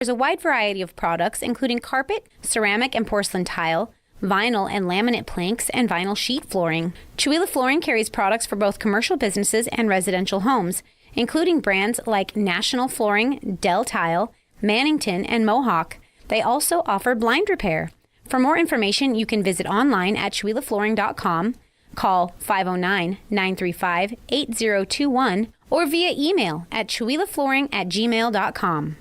There's a wide variety of products, including carpet, ceramic and porcelain tile, vinyl and laminate planks, and vinyl sheet flooring. Chihuahua Flooring carries products for both commercial businesses and residential homes, including brands like National Flooring, Del Tile, Mannington, and Mohawk. They also offer blind repair. For more information, you can visit online at chihuahuaflooring.com, call 509-935-8021, or via email at chihuahuaflooring@gmail.com.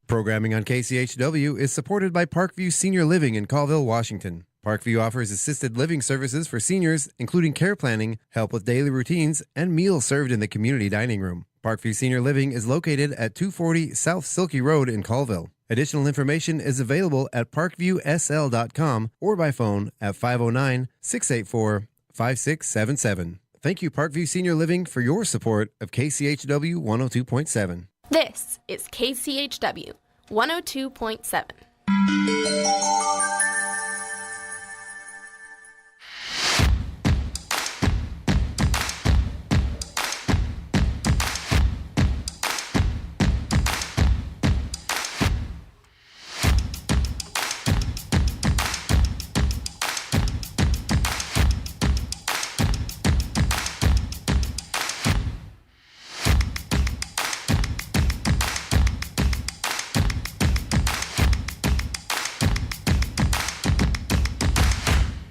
Programming on KCHW is supported by Parkview Senior Living in Colville, Washington. Parkview offers assisted living services for seniors, including care planning, help with daily routines, and meals served in the community dining room. Parkview Senior Living is located at 240 South Silky Road in Colville. Additional information is available at parkviewsl.com or by phone at 509-684-5677. Thank you, Parkview Senior Living, for your support of KCHW 102.7. This is KCHW 102.7.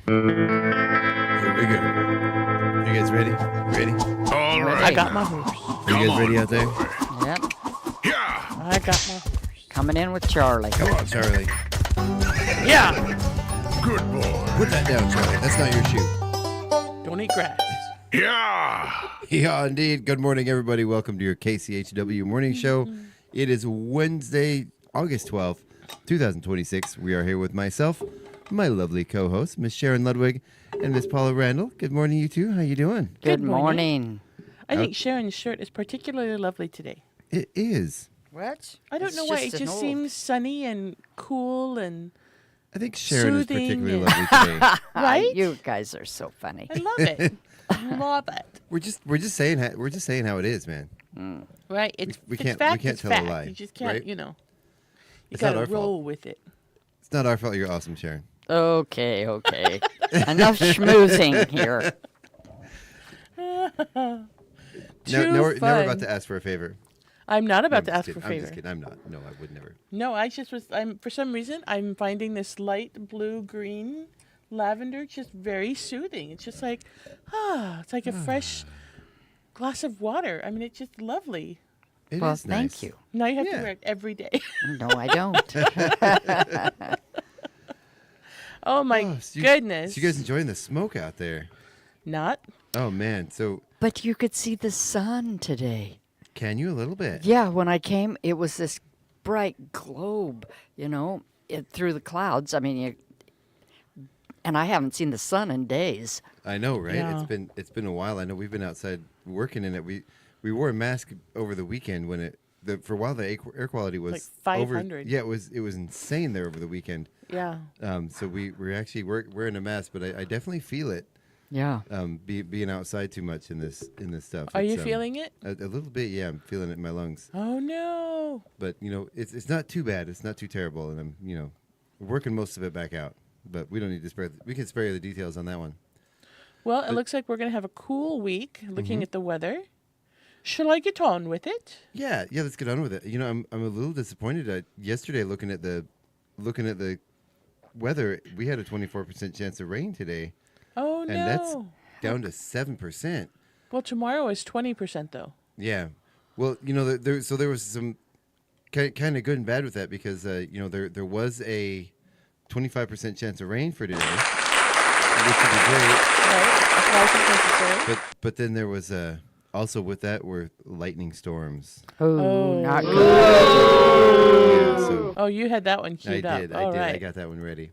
Here we go. You guys ready? Ready? All right. I got my horse. You guys ready out there? Yep. Yeah. I got my horse. Coming in with Charlie. Come on, Charlie. Yeah. Good boy. Put that down, Charlie. That's not your shoe. Don't eat grass. Yeah. Yeah, indeed. Good morning, everybody. Welcome to your KCHW morning show. It is Wednesday, August 12th, 2026. We are here with myself, my lovely co-host, Miss Sharon Ludwig, and Miss Paula Randall. Good morning, you two. How you doing? Good morning. I think Sharon's shirt is particularly lovely today. It is. What? I don't know why. It just seems sunny and cool and I think Sharon is soothing particularly and- lovely today. right. You guys are so funny. I love it. Love it. We're just saying how it is, man. Right. It's we it's can't- fact, we can't it's tell a fact. lie, You just can't. right? You know. You It's not gotta our fault. roll with it. It's not our fault. You're awesome, Sharon. Okay. Enough schmoozing here. Now Too we're fun. about to ask for a favor. I'm not No, about I'm to just ask kidding. for a I'm favor. just kidding. I'm not. No, I would never. No, I just was. I'm for some reason I'm finding this light blue green lavender just very soothing. It's just like it's like a fresh glass of water. I mean, it's just lovely. It Well, is nice. thank you. Now you have Yeah. to wear it every day. No, I don't. Oh my Oh, goodness! So you guys enjoying the smoke out there? Not. Oh man. So But you could see the sun today. can you a little bit? Yeah, when I came, it was this bright globe, through the clouds. I mean, and I haven't seen the sun in days. I know, right? Yeah. It's been a while. I know we've been outside working in it. We wore a mask over the weekend when for a while the air quality was Like 500. Over, yeah, it was insane there over the weekend. Yeah. So we're actually wearing a mask, but I definitely feel it. Yeah. Being outside too much in this stuff. Are you It's, feeling it? a little bit? Yeah, I'm feeling it in my lungs. Oh no! But it's not too bad. It's not too terrible, and I'm working most of it back out. But we don't need to spare. We can spare you the details on that one. Well, it looks like we're gonna have a cool week. Looking at the weather, shall I get on with it? Yeah. Let's get on with it. I'm a little disappointed. Yesterday, looking at the weather, we had a 24% chance of rain today, Oh and no! that's down to 7%. Well, tomorrow is 20% though. Yeah. Well, there was some kind of good and bad with that because there was a 25% chance of rain for today, which would be great. Right? Applies if necessary. But then there was also with that were lightning storms. Oh, not good. Yeah, so Oh, you had that one I queued up. did. All I right. got that one ready.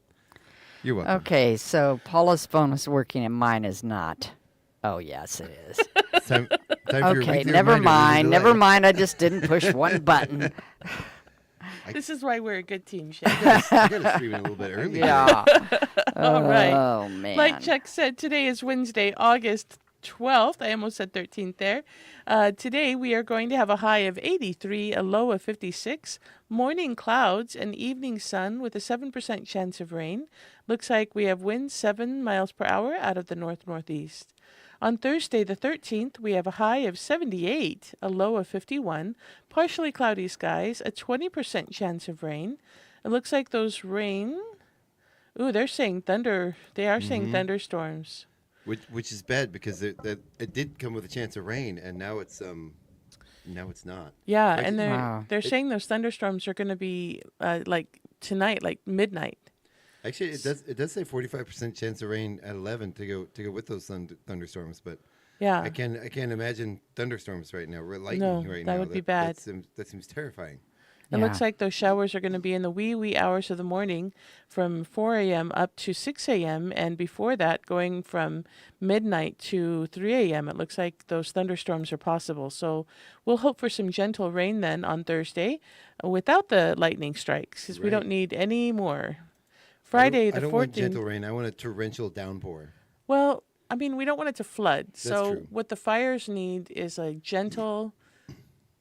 You're welcome. Okay, so Paula's phone is working and mine is not. Oh, yes, it is. Time for your Okay, weekly never reminder, mind. Linda Never Delay. mind. I just didn't push one button. This is why we're a good team, Sharon. I got to stream it a little bit early. Yeah. All right. Oh, man. Like Chuck said, today is Wednesday, August 12th. I almost said 13th there. Today we are going to have a high of 83, a low of 56. Morning clouds and evening sun with a 7% chance of rain. Looks like we have winds 7 miles per hour out of the north-northeast. On Thursday the 13th, we have a high of 78, a low of 51. Partially cloudy skies, a 20% chance of rain. It looks like those rain... Ooh, they're saying thunder. They are saying thunderstorms. Which is bad because it did come with a chance of rain, and now it's not. Yeah, Like, and they're Wow. they're saying those thunderstorms are going to be like tonight, like midnight. Actually, it does say 45% chance of rain at 11 to go with those thunderstorms, but Yeah. I can't imagine thunderstorms right now. We're lightning No, right that now. would be bad. That seems terrifying. It looks like those showers are going to be in the wee hours of the morning from 4 a.m. up to 6 a.m. And before that, going from midnight to 3 a.m. It looks like those thunderstorms are possible. So we'll hope for some gentle rain then on Thursday without the lightning strikes because we don't need any more. Friday, I the don't want 14th. gentle rain. I want a torrential downpour. Well, I mean, we don't want it to flood. So true. what the fires need is a gentle,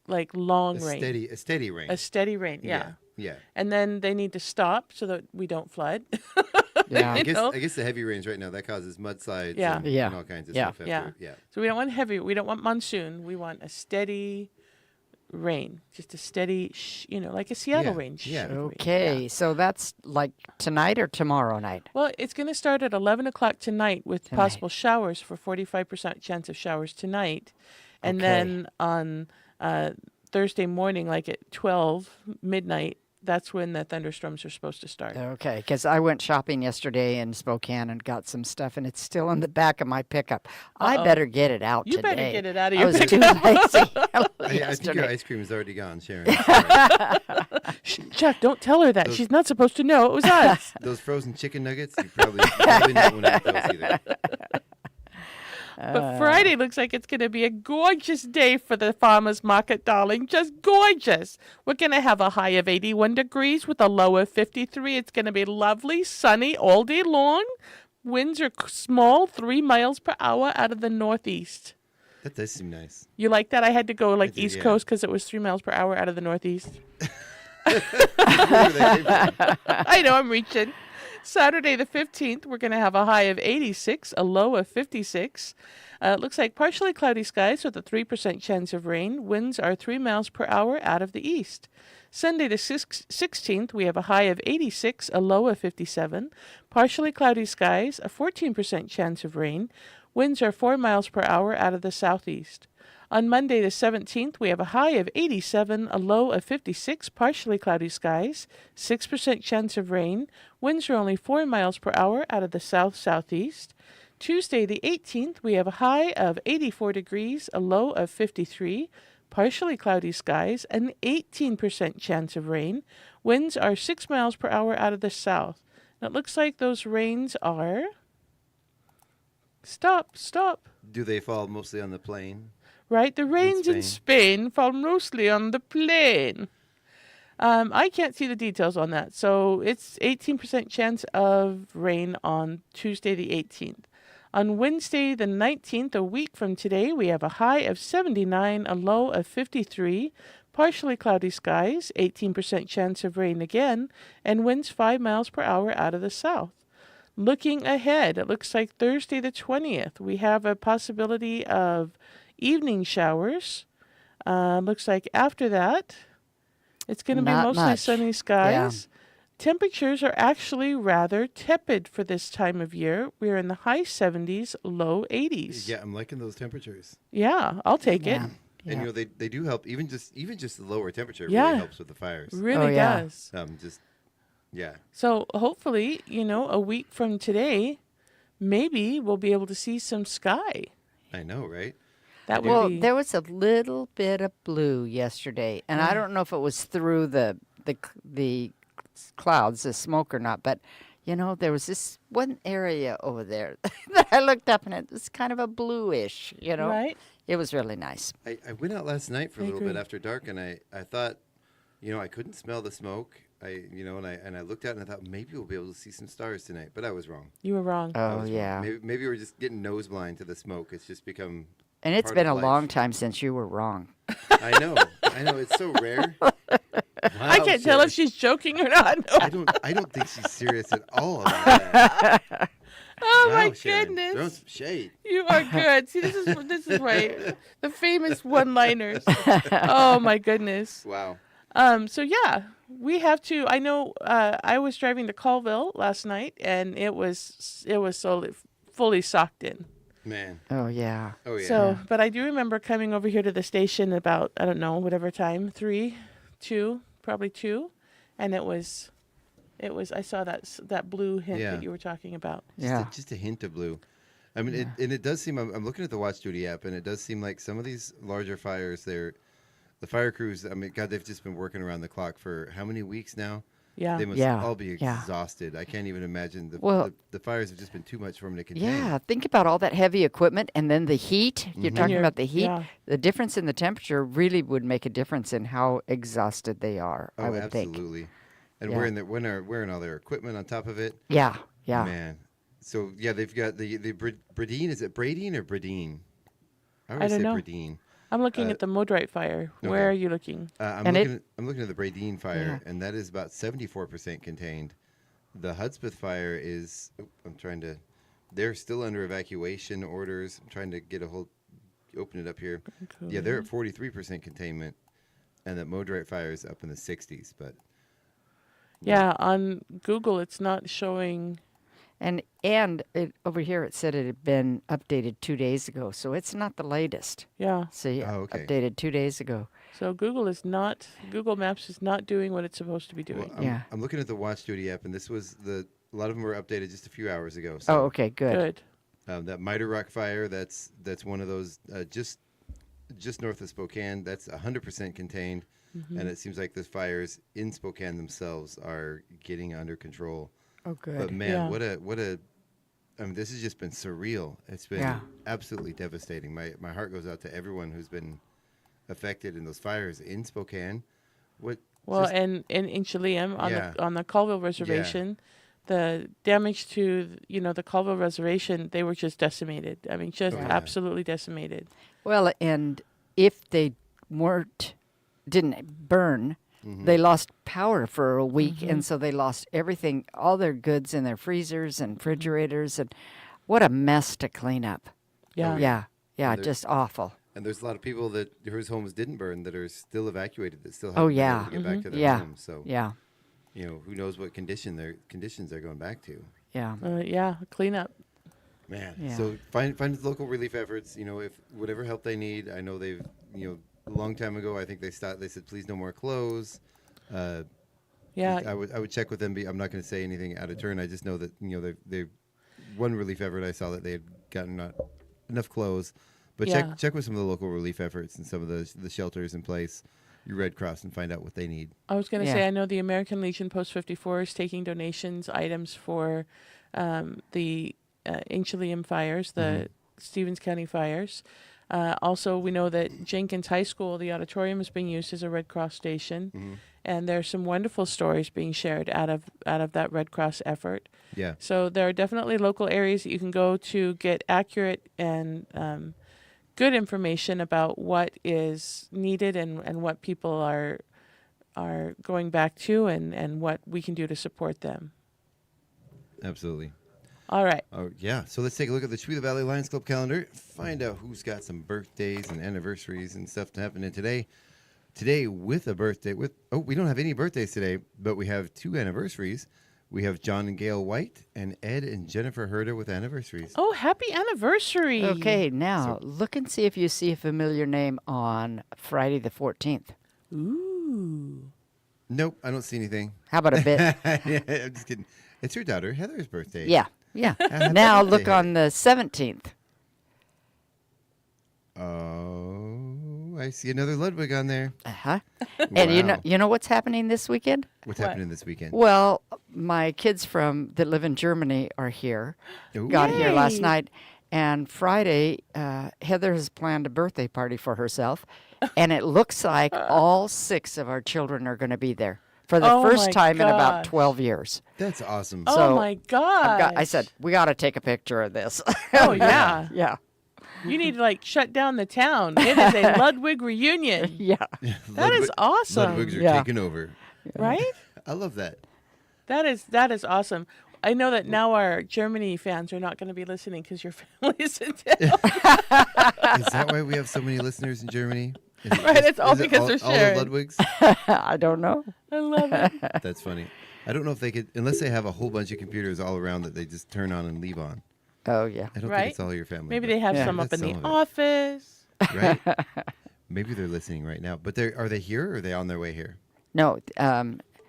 like long rain. A steady rain. A steady rain, yeah. Yeah. And then they need to stop so that we don't flood. Yeah. I know? guess the heavy rains right now that causes mudslides Yeah. and all kinds of Yeah. stuff. Yeah. Yeah. So we don't want heavy. We don't want monsoon. We want a steady rain, just a steady, like a Seattle Yeah, rain. yeah. rain. Okay, Yeah. so that's like tonight or tomorrow night? Well, it's going to start at 11 o'clock tonight with Tonight. possible showers for 45% chance of showers tonight. And Okay. then on Thursday morning, like at 12 midnight, that's when the thunderstorms are supposed to start. Okay, because I went shopping yesterday in Spokane and got some stuff, and it's still in the back of my pickup. I better get it out You today. better get it out of I your was pickup. too lazy I think your yesterday. ice cream is already gone, Sharon. Sorry. Chuck, don't tell her that. She's not supposed to know it was us. Those frozen chicken nuggets, you probably don't want to eat those either. But Friday looks like it's going to be a gorgeous day for the farmers market, darling. Just gorgeous. We're going to have a high of 81 degrees with a low of 53. It's going to be lovely, sunny all day long. Winds are small, 3 miles per hour out of the northeast. That does seem nice. You like that? I had to go like do, East yeah. Coast because it was 3 miles per hour out of the northeast. Where they came from. I know, I'm reaching. Saturday the 15th, we're going to have a high of 86, a low of 56. It looks like partially cloudy skies with a 3% chance of rain. Winds are 3 miles per hour out of the east. Sunday the 16th, we have a high of 86, a low of 57. Partially cloudy skies, a 14% chance of rain. Winds are 4 miles per hour out of the southeast. On Monday the 17th, we have a high of 87, a low of 56, partially cloudy skies, 6% chance of rain. Winds are only 4 miles per hour out of the south-southeast. Tuesday the 18th, we have a high of 84 degrees, a low of 53, partially cloudy skies, an 18% chance of rain. Winds are 6 miles per hour out of the south. Now it looks like those rains are... Stop. Do they fall mostly on the plain? Right? The rains in Spain fall mostly on the plain. I can't see the details on that. So it's 18% chance of rain on Tuesday the 18th. On Wednesday the 19th, a week from today, we have a high of 79, a low of 53, partially cloudy skies, 18% chance of rain again, and winds 5 miles per hour out of the south. Looking ahead, it looks like Thursday the 20th, we have a possibility of evening showers. Looks like after that, it's going to be Not mostly much. sunny skies. Temperatures are actually rather tepid for this time of year. We're in the high 70s, low 80s. Yeah, I'm liking those temperatures. Yeah, I'll take it. And you know they do help. Even just the lower temperature Yeah. really helps with the fires. Really Oh, yeah. does. Yeah. So hopefully, a week from today, maybe we'll be able to see some sky. I know, right? That Well, would be... there was a little bit of blue yesterday, and I don't know if it was through the clouds, the smoke or not, but there was this one area over there that I looked up and it was kind of a bluish, Right? It was really nice. I went out last night for a I little agree. bit after dark, and I thought, I couldn't smell the smoke, and I looked out and I thought maybe we'll be able to see some stars tonight, but I was wrong. You were wrong. I Oh, was wrong. yeah. Maybe we're just getting nose blind to the smoke. It's just become. And it's part been of a life. long time since you were wrong. I know. It's so rare. I Wow, can't tell Sharon. if she's joking or not. I don't think she's serious at all about that. Oh Wow, my Sharon, goodness. throwing some shade. You are good. See, this is right. The famous one-liners. Oh my goodness. Wow. So yeah, we have to. I know. I was driving to Colville last night, and it was fully socked in. Man. Oh, yeah. Oh yeah. So, but I do remember coming over here to the station about, I don't know, whatever time, 3, 2, probably 2, and it was. I saw that blue hint Yeah. that you were talking about. Yeah. Just a hint of blue. I mean, it does seem. I'm looking at the Watch Duty app, and it does seem like some of these larger fires, the fire crews. I mean, God, they've just been working around the clock for how many weeks now? Yeah. They must Yeah, all be yeah. exhausted. I can't even imagine. Well- The fires have just been too much for them to contain. Yeah, think about all that heavy equipment and then the heat. You're talking about the heat. yeah. The difference in the temperature really would make a difference in how exhausted they are, Oh, I would think. absolutely. And Yeah. wearing all their equipment on top of it. Yeah, yeah. Man. So yeah, they've got the Bradine. Is it Bradine or Bradine? I I always don't say know. Bradine. I'm looking at the Modrite fire. okay. Where are you looking? I'm And looking at the Bradine fire, and that is about 74% contained. The Hudspeth fire is. They're still under evacuation orders. I'm trying to open it up here. Yeah, they're at 43% containment, and the Modrite fire is up in the 60s. But Yeah, on Google it's not showing. And over here it said it had been updated 2 days ago, so it's not the latest. Yeah. See, Oh, okay. updated 2 days ago. So Google Maps is not doing what it's supposed to be doing. well, Yeah. I'm looking at the Watch Duty app, and this was a lot of them were updated just a few hours ago. So, Oh, okay, good. Good. That Mitre Rock fire, that's one of those just north of Spokane. That's 100% contained, and it seems like the fires in Spokane themselves are getting under control. Oh, good. But man, Yeah. what a I mean, this has just been surreal. It's been Yeah. absolutely devastating. My heart goes out to everyone who's been affected in those fires in Spokane. Well, just- and in Chilean Yeah. on the Colville Reservation, the damage to the Colville Reservation, they were just decimated. I mean, just Yeah. absolutely decimated. Well, and if they didn't burn, they lost power for a week, and so they lost everything, all their goods in their freezers and refrigerators, and what a mess to clean up. Yeah. Yeah, yeah, there- just awful. And there's a lot of people whose homes didn't burn that are still evacuated that still Oh, haven't been able yeah. to get back to their Yeah, homes. So yeah, who knows what conditions they're going back to. yeah. Yeah, clean up. Man, Yeah. so find local relief efforts. If whatever help they need. I know they've a long time ago. I think they stopped. They said please no more clothes. Yeah. I would check with them. I'm not going to say anything out of turn. I just know that they one relief effort I saw that they had gotten not enough clothes. But Yeah. check with some of the local relief efforts and some of the shelters in place. Your Red Cross and find out what they need. I was going to Yeah. say, I know the American Legion Post 54 is taking donations, items for the Chilean fires, the Stevens County fires. Also, we know that Jenkins High School, the auditorium, is being used as a Red Cross station. And there's some wonderful stories being shared out of that Red Cross effort. Yeah. So there are definitely local areas that you can go to get accurate and good information about what is needed and what people are going back to and what we can do to support them. Absolutely. All right. Oh, yeah. So let's take a look at the Chewila Valley Lions Club calendar. Find out who's got some birthdays and anniversaries and stuff happening today. Today with a birthday. We don't have any birthdays today, but we have 2 anniversaries. We have John and Gail White and Ed and Jennifer Herder with anniversaries. Oh, happy anniversary. Okay, now look and see if you see a familiar name on Friday the 14th. Ooh. Nope, I don't see anything. How about a bit? I'm just kidding. It's her daughter Heather's birthday. Yeah, yeah. Happy Now birthday, look on the 17th. Oh, I see another Ludwig on there. Uh-huh. And Wow. you know what's happening this weekend? What's What? happening this weekend? Well, my kids that live in Germany are here. Ooh. Got here last Yay. night, and Friday, Heather has planned a birthday party for herself, and it looks like all 6 of our children are going to be there for the Oh first my time in about gosh. 12 years. That's awesome. Oh So, my god! I said, we got to take a picture of this. Oh yeah. yeah. You need to like shut down the town. It is a Ludwig reunion, Yeah. That is awesome. Ludwigs are Yeah. taking over. right? I love that. That is awesome. I know that now our Germany fans are not going to be listening because your family is in town. Is that why we have so many listeners in Germany? Is it Right, just- it's all is it because they're all Sharon. the Ludwigs? I don't know. I love it. That's funny. I don't know if they could, unless they have a whole bunch of computers all around that they just turn on and leave on. Oh, yeah. I don't Right? think it's all your family. Maybe but- they have Yeah. some up in That's the some of it. office. Right? Maybe they're listening right now. But are they here or are they on their way here? No,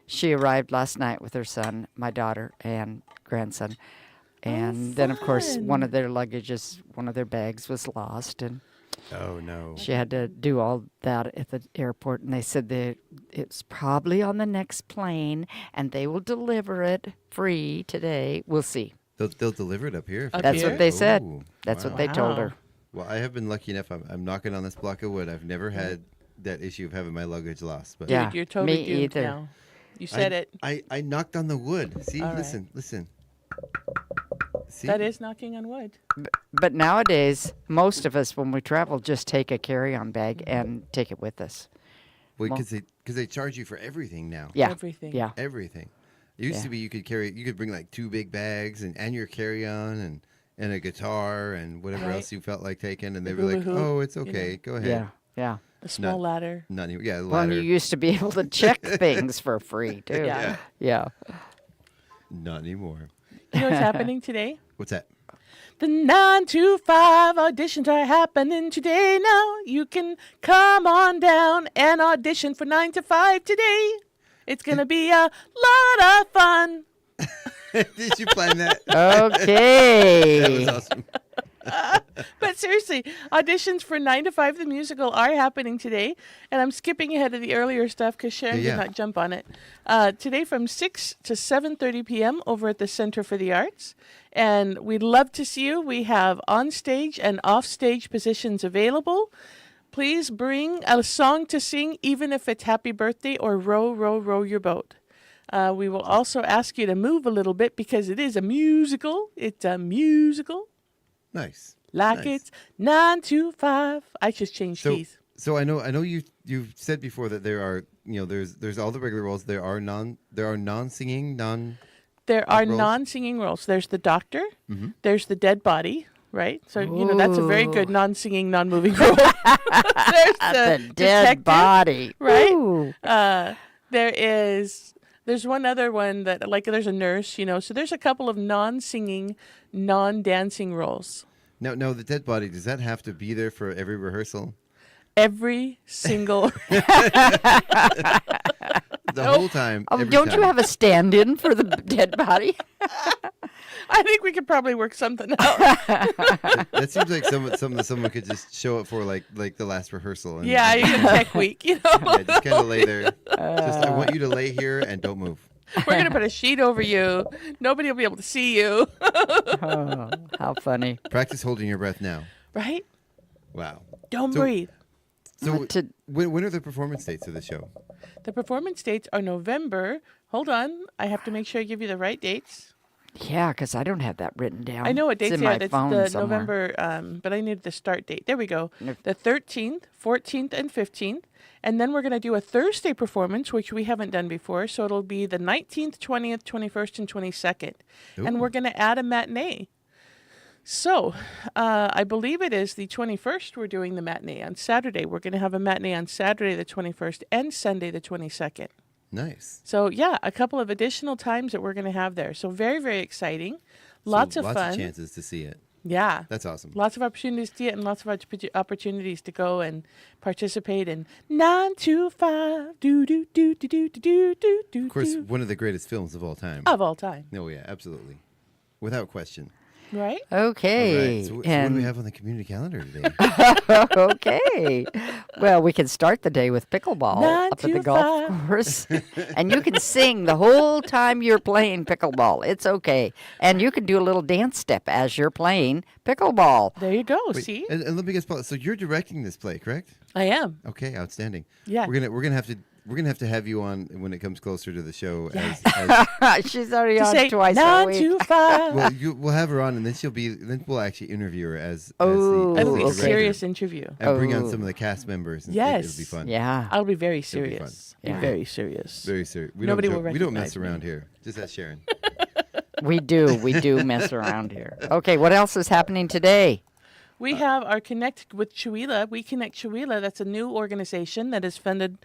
she arrived last night with her son, my daughter, and grandson. And then, of course, fun. one of their bags was lost, and Oh, no. she had to do all that at the airport. And they said that it's probably on the next plane, and they will deliver it free today. We'll see. They'll deliver it up here. if Up you That's here? what they said. Oh, That's wow. what they told Wow. her. Well, I have been lucky enough. I'm knocking on this block of wood. I've never had that issue of having my luggage lost. But Yeah. Dude, you're totally me doomed either. now. You said it. I knocked on the wood. See, All right. listen. See? That is knocking on wood. But nowadays, most of us, when we travel, just take a carry-on bag and take it with us. Well, because they charge you for everything now. Yeah. Everything. Yeah. Everything. It used Yeah. to be you could bring like 2 big bags and your carry-on and a guitar and whatever Right. else you felt like taking, and they The were like, hula hoop, "Oh, it's you know. okay, go ahead." Yeah. Yeah. A small ladder. Not even, yeah, Well, and ladder. you used to be able to check things for free, too. Yeah. Yeah. Not anymore. You know what's happening today? What's that? The 9 to 5 auditions are happening today now. You can come on down and audition for 9 to 5 today. It's going to be a lot of fun. Did you plan that? Okay. That was awesome. But seriously, auditions for 9 to 5 the musical are happening today. And I'm skipping ahead of the earlier stuff because Sharon Yeah. did not jump on it. Today from 6 to 7:30 p.m. over at the Center for the Arts. And we'd love to see you. We have on-stage and off-stage positions available. Please bring a song to sing, even if it's Happy Birthday or Row, Row, Row Your Boat. We will also ask you to move a little bit because it is a musical. It's a musical. Nice. Like Nice. it's 9 to 5. I just changed keys. So I know you've said before that there are there's all the regular roles. There are non-singing There are roles? non-singing roles. There's the doctor. There's the dead body. Right. So that's a very good non-singing, non-moving role. There's The dead detective, body. right? Ooh. There's one other one that like there's a nurse. So there's a couple of non-singing, non-dancing roles. Now the dead body, does that have to be there for every rehearsal? Every single. The whole time. Oh, every don't you time? have a stand-in for the dead body? I think we could probably work something out. That seems like someone could just show up for like the last rehearsal. And, Yeah, you can tech week. yeah, just kind of lay there. Just I want you to lay here and don't move. We're gonna put a sheet over you. Nobody will be able to see you. Oh, how funny. Practice holding your breath now. Right? Wow. Don't So- breathe. So To- when are the performance dates of the show? The performance dates are November. Hold on. I have to make sure I give you the right dates. Yeah, because I don't have that written down. I know what It's dates in they are. my That's phone the somewhere. November, but I need the start date. There we go. Nope. The 13th, 14th, and 15th. And then we're going to do a Thursday performance, which we haven't done before. So it'll be the 19th, 20th, 21st, and 22nd. And Ooh. we're going to add a matinee. So I believe it is the 21st we're doing the matinee on Saturday. We're going to have a matinee on Saturday the 21st and Sunday the 22nd. Nice. So yeah, a couple of additional times that we're going to have there. So very, very exciting. Lots of fun. Lots of chances to see it. Yeah. That's awesome. Lots of opportunities to see it and lots of opportunities to go and participate in 9 to 5. Do, do, do, do, do, do, do, do, Of course, do. one of the greatest films of all time. Of all time. Oh yeah, absolutely, without question. Right? Okay. All right. So what do and we have on the community calendar today? okay. Well, we can start the day with pickleball 9 up at the to golf 5. course. And you can sing the whole time you're playing pickleball. It's okay. And you can do a little dance step as you're playing pickleball. There you go. Wait, See? and let me guess, Paula. So you're directing this play, correct? I am. Okay, outstanding. Yeah. We're gonna have to We're gonna have to have you on when it comes closer to the show. Yes. As She's already To on say twice a 9 week. to 5. well, we'll have her on, and then we'll actually interview her as Oh, It'll be a director, serious interview. and bring on Oh. some of the cast members. And Yes. it'll be fun. Yeah. I'll be very be fun. serious. Be Yeah. very serious. Very serious. Nobody will We don't mess recognize me. around here. Just ask Sharon. We do mess around here. Okay, what else is happening today? We have our Connect with Chihuahua. We Connect Chihuahua. That's a new organization that is funded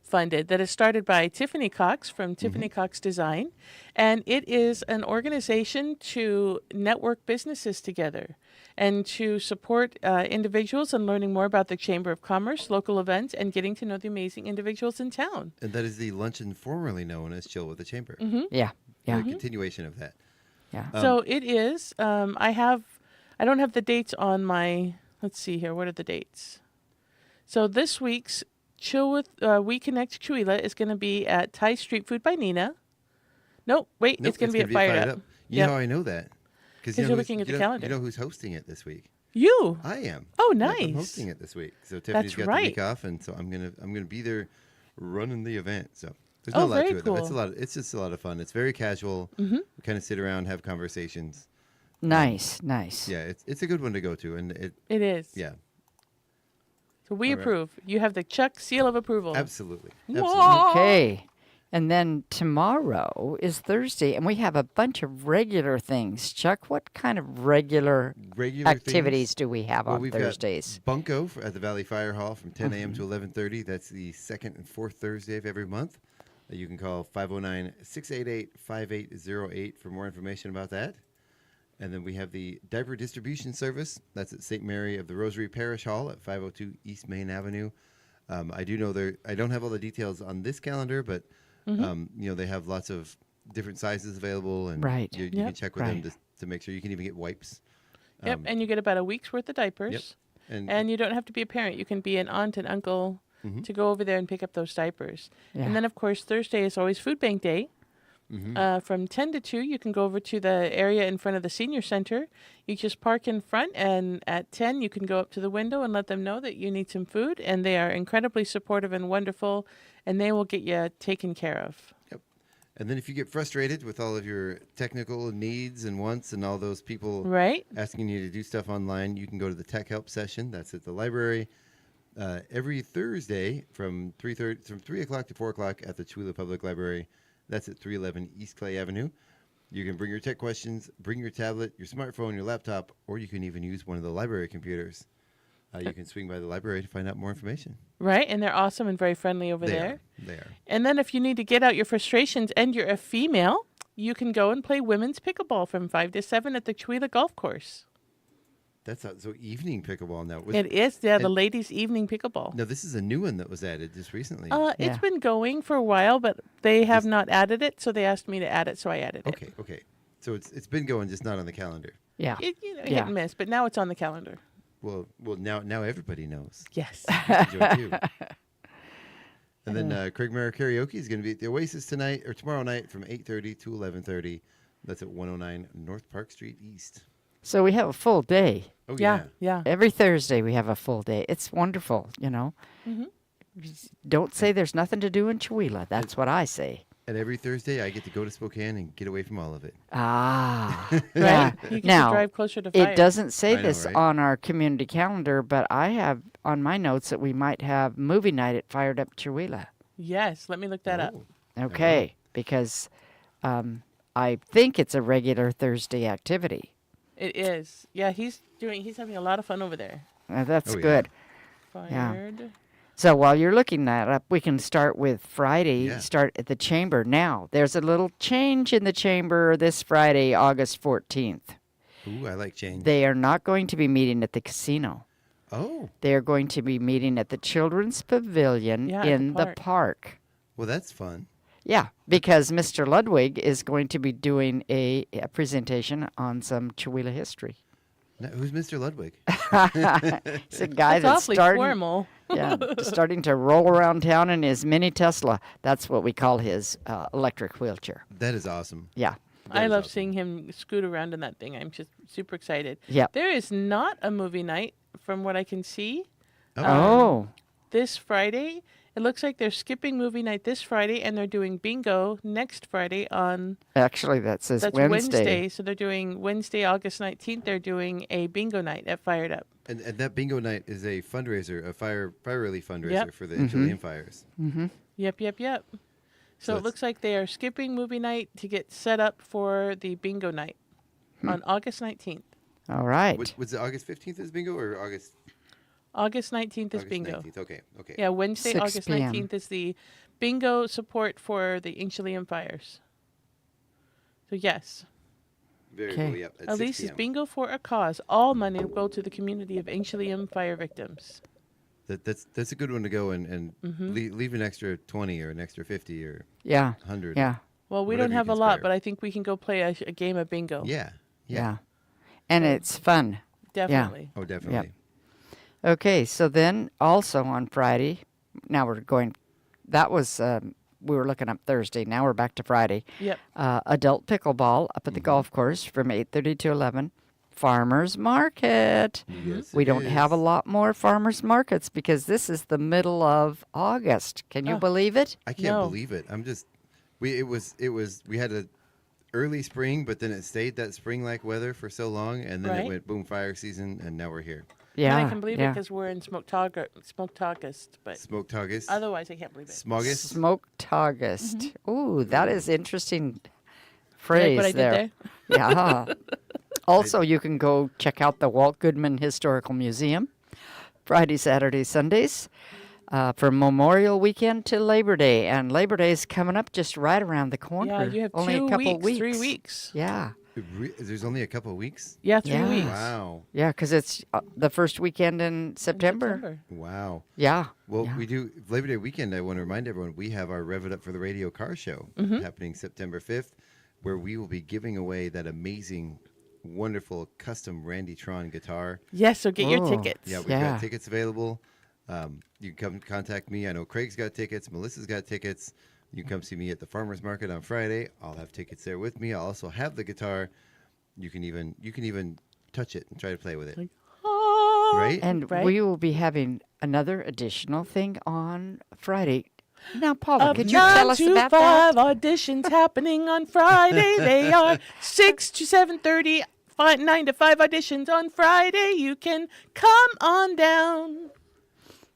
that is started by Tiffany Cox from Tiffany Cox Design, and it is an organization to network businesses together and to support individuals in learning more about the Chamber of Commerce, local events, and getting to know the amazing individuals in town. And that is the luncheon formerly known as Chill with the Chamber. Yeah. Yeah. A continuation of that. Yeah. So it is. I don't have the dates on my. Let's see here. What are the dates? So this week's Chill with We Connect Chihuahua is going to be at Thai Street Food by Nina. Nope. Wait. Nope, it's going to be at Fired Up. You know how I know that? Because you're looking at the calendar. You know who's hosting it this week? You. I am. Oh, Yep, nice. I'm hosting it this week. So Tiffany's got right. the week off, and so I'm gonna be there running the event. So there's Oh, not a lot very to it. Though. It's cool. it's just a lot of fun. It's very casual. We kind of sit around, have conversations. Nice. Yeah, it's a good one to go to, and It is. yeah, So we All right. approve. You have the Chuck seal of approval. absolutely. Okay. And then tomorrow is Thursday, and we have a bunch of regular things. Chuck, what kind of regular Regular activities things. do we have Well, on we've Thursdays? got Bunko at the Valley Fire Hall from 10 a.m. to 11:30. That's the second and fourth Thursday of every month. You can call 509-688-5808 for more information about that. And then we have the diaper distribution service. That's at St. Mary of the Rosary Parish Hall at 502 East Main Avenue. I do know I don't have all the details on this calendar, but they have lots of different sizes available, and Right. you Yep. can check with them Right. to make sure. You can even get wipes. Yep. And you get about a week's worth of diapers. And, And you don't have to be a parent. You can be an aunt and uncle to go over there and pick up those diapers. Yeah. And then, of course, Thursday is always Food Bank Day. From 10 to 2, you can go over to the area in front of the senior center. You just park in front, and at 10, you can go up to the window and let them know that you need some food. And they are incredibly supportive and wonderful, and they will get you taken care of. And then if you get frustrated with all of your technical needs and wants and all those people Right? asking you to do stuff online, you can go to the Tech Help session. That's at the library every Thursday from 3 o'clock to 4 o'clock at the Chihuahua Public Library. That's at 311 East Clay Avenue. You can bring your tech questions, bring your tablet, your smartphone, your laptop, or you can even use one of the library computers. You can swing by the library to find out more information. Right? And they're awesome and very friendly over there. They are. And then if you need to get out your frustrations and you're a female, you can go and play women's pickleball from 5 to 7 at the Chihuahua Golf Course. That's so evening pickleball now. It is, the and- ladies' evening pickleball. No, this is a new one that was added just recently. It's Yeah. been going for a while, but they have not added it, so they asked me to add it, so I added it. Okay. So it's been going, just not on the calendar. Yeah. Hit Yeah. and miss, but now it's on the calendar. Well, now everybody knows. Yes. Enjoy too. And then Craig Mara Karaoke is going to be at the Oasis tonight or tomorrow night from 8:30 to 11:30. That's at 109 North Park Street East. So we have a full day. Oh Yeah. Every Thursday we have a full day. It's wonderful, you know. Don't say there's nothing to do in Chihuahua. That's what I say. And every Thursday I get to go to Spokane and get away from all of it. Ah. Right? Yeah. You get Now, to drive closer to fire. it doesn't say I know, this right? on our community calendar, but I have on my notes that we might have movie night at Fired Up Chihuahua. Yes, let me look that up. Oh. Okay, because I think it's a regular Thursday activity. It is. Yeah, he's having a lot of fun over there. That's Oh, yeah. good. Yeah. Fired. So while you're looking that up, we can start with Friday. Yeah. Start at the chamber. Now, there's a little change in the chamber this Friday, August 14th. Ooh, I like change. They are not going to be meeting at the casino. Oh, They are going to be meeting at the Children's Pavilion Yeah, at the in the park. park. well, that's fun. Yeah, because Mr. Ludwig is going to be doing a presentation on some Chihuahua history. Now, who's Mr. Ludwig? It's a guy That's that's awfully starting, formal. starting to roll around town in his mini Tesla. That's what we call his electric wheelchair. That is awesome. Yeah. That I is love awesome. seeing him scoot around in that thing. I'm just super excited. Yep. There is not a movie night from what I can see Oh. this Friday, It looks like they're skipping movie night this Friday, and they're doing bingo next Friday on. Actually, that says That's Wednesday. So they're doing Wednesday, August 19th. They're doing a bingo night at Fired Up. And that bingo night is a fundraiser, a fire relief fundraiser Yep. for the Chilean fires. Yep. So it looks like they are skipping movie night to get set up for the bingo night on August 19th. All right. Was it August 15th is bingo or August? August 19th is August bingo. 19th. Okay. Yeah, Wednesday, 6 August p.m. 19th is the bingo support for the Chilean fires. So yes, Very Okay. cool. Yep. At 6 Elise is p.m. bingo for a cause. All money will go to the community of Chilean fire victims. That's a good one to go and leave an extra 20 or an extra 50 or Yeah. 100. Yeah. Well, we Whatever don't you have can a lot, spare. but I think we can go play a game of bingo. Yeah. Yeah. And it's fun. Definitely. Oh, definitely. Okay, so then also on Friday, now we're going, that was, we were looking up Thursday. Now we're back to Friday. Yep. Adult pickleball up at the golf course from 8:30 to 11. Farmers market. Yes, We it don't have a is. lot more farmers markets because this is the middle of August. Can you believe it? I can't No. believe it. We had a early spring, but then it stayed that spring-like weather for so long, and then Right. it went boom, fire season, and now we're here. Yeah. And I can believe it yeah. because we're in Smoked-August, but Smoked August, otherwise I can't believe it. Smogust. Smoked August. Ooh, that is interesting Like phrase what I did there. Yeah. Also, you can go check out the Walt Goodman Historical Museum Friday, Saturday, Sundays from Memorial Weekend to Labor Day. And Labor Day is coming up just right around the corner. Yeah, you have Only 2 a couple weeks, 3 weeks. Yeah. There's only a couple of weeks. Yeah, 3 Yeah. weeks. Wow. Yeah, because it's the first weekend in September. Wow. Yeah. Well, yeah. we do Labor Day weekend. I want to remind everyone we have our Rev It Up for the Radio car show happening September 5th, where we will be giving away that amazing, wonderful custom Randy Tron guitar. Yes, so get your Oh. tickets. Yeah, we've Yeah. got tickets available. You can come contact me. I know Craig's got tickets. Melissa's got tickets. You can come see me at the farmers market on Friday. I'll have tickets there with me. I'll also have the guitar. You can even touch it and try to play with it. Oh, Right? And Right. we will be having another additional thing on Friday. Now, Paula, Of could you tell 9 us to about 5 that? auditions happening on Friday. They are 6 to 7:30. 9 to 5 auditions on Friday. You can come on down.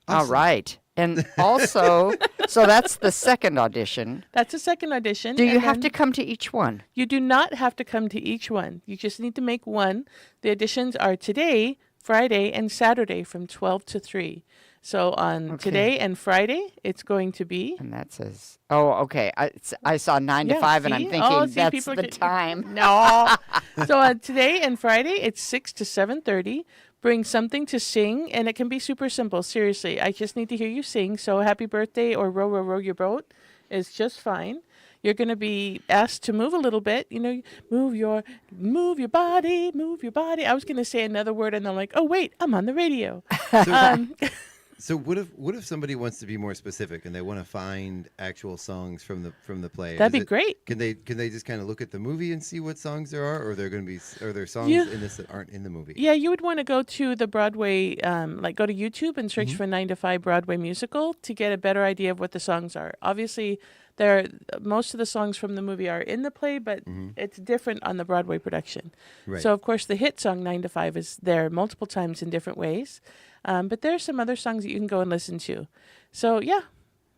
All right. And also, so that's the second audition. That's a second audition. Do you and have then to come to each one? You do not have to come to each one. You just need to make one. The auditions are today, Friday, and Saturday from 12 to 3. So on Okay. today and Friday, it's going to be. And that says, oh, okay. I saw 9 to Yeah, 5, and I'm see? thinking Oh, see, that's people the get- time. No. So on today and Friday, it's 6 to 7:30. Bring something to sing, and it can be super simple. Seriously, I just need to hear you sing. So happy birthday or row, row, row your boat is just fine. You're going to be asked to move a little bit. You know, move your body, move your body. I was going to say another word, and I'm like, oh wait, I'm on the radio. So what if somebody wants to be more specific and they want to find actual songs from the play? That'd be great. Can they just kind of look at the movie and see what songs there are, or are there songs You- in this that aren't in the movie? Yeah, you would want to go to the Broadway, go to YouTube and search for 9 to 5 Broadway musical to get a better idea of what the songs are. Obviously, most of the songs from the movie are in the play, but it's different on the Broadway production. Right. So, of course, the hit song 9 to 5 is there multiple times in different ways. But there's some other songs that you can go and listen to. So, yeah,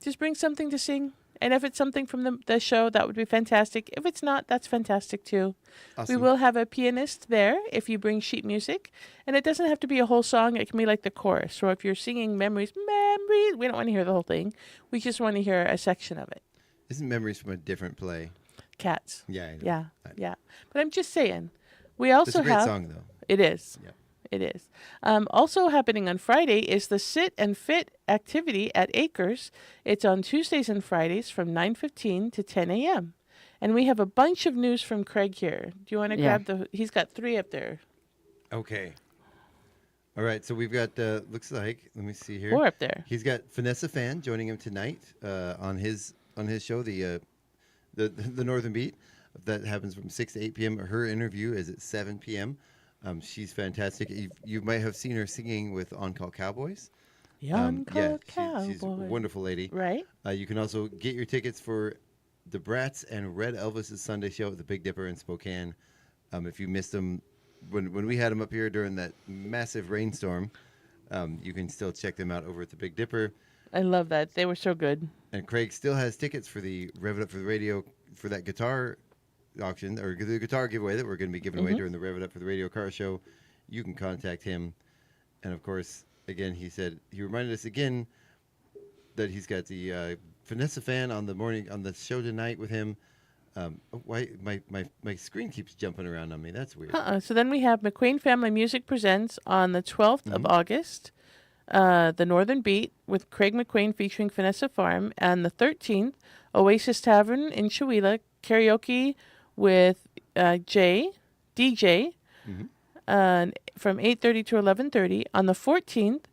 just bring something to sing. And if it's something from the show, that would be fantastic. If it's not, that's fantastic too. Awesome. We will have a pianist there if you bring sheet music. And it doesn't have to be a whole song. It can be like the chorus. So if you're singing memories, we don't want to hear the whole thing. We just want to hear a section of it. Isn't Memories from a different play? Cats. Yeah, I know. Yeah, I know. yeah. But I'm just saying. We It's also a great have... song, though. It is. Yeah. It is. Also happening on Friday is the Sit and Fit activity at Acres. It's on Tuesdays and Fridays from 9:15 to 10 a.m. And we have a bunch of news from Craig here. Do you want to Yeah. grab he's got 3 up there. Okay. All right, so we've got, looks like, let me see here. 4 up there. He's got Vanessa Fan joining him tonight on his show, the Northern Beat. That happens from 6 to 8 p.m. Her interview is at 7 p.m. She's fantastic. You might have seen her singing with On Call Cowboys. The Uncut she's a Cowboy. wonderful lady. Right? You can also get your tickets for the Brats and Red Elvis's Sunday show at the Big Dipper in Spokane. If you missed them when we had them up here during that massive rainstorm, you can still check them out over at the Big Dipper. I love that. They were so good. And Craig still has tickets for the Rev It Up for the Radio for that guitar auction or the guitar giveaway that we're going to be giving away during the Rev It Up for the Radio car show. You can contact him. And of course, again, he reminded us again that he's got the Vanessa fan on the show tonight with him. Why my screen keeps jumping around on me? That's weird. So then we have McQueen Family Music Presents on the 12th of August. The Northern Beat with Craig McQueen featuring Vanessa Farm. And the 13th, Oasis Tavern in Chewelah, karaoke with DJ from 8:30 to 11:30. On the 14th,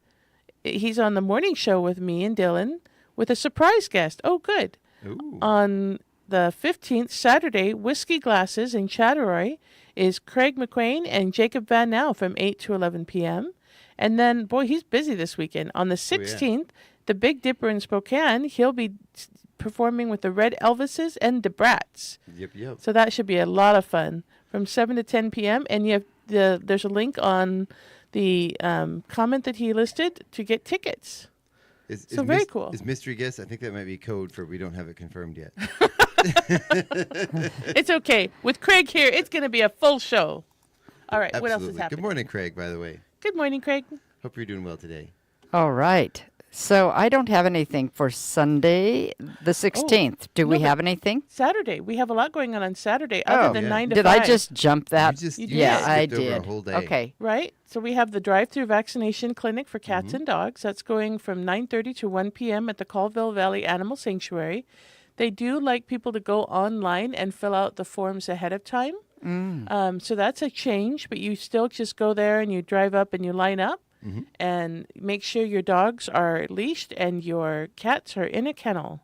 he's on the morning show with me and Dylan with a surprise guest. Oh, good. Ooh. On the 15th, Saturday, Whiskey Glasses in Chattaroy is Craig McQueen and Jacob Van Nau from 8 to 11 p.m. And then, boy, he's busy this weekend. On the 16th, the Big Dipper in Spokane, he'll be performing with the Red Elvises and the Brats. Yep. So that should be a lot of fun from 7 to 10 p.m. And you have there's a link on the comment that he listed to get tickets. Very cool. Is mystery guest? I think that might be code for we don't have it confirmed yet. It's okay. With Craig here, it's going to be a full show. All right. Absolutely. What else is happening? Good morning, Craig, by the way. Good morning, Craig. Hope you're doing well today. All right. So I don't have anything for Sunday, the 16th. Do we have anything? Saturday. We have a lot going on Saturday other than 9 to 5. Did I just jump that? You yeah, I skipped over did. a whole day. Okay. Right. So we have the drive-through vaccination clinic for cats and dogs. That's going from 9:30 to 1 p.m. at the Colville Valley Animal Sanctuary. They do like people to go online and fill out the forms ahead of time. So that's a change, but you still just go there and you drive up and you line up and make sure your dogs are leashed and your cats are in a kennel.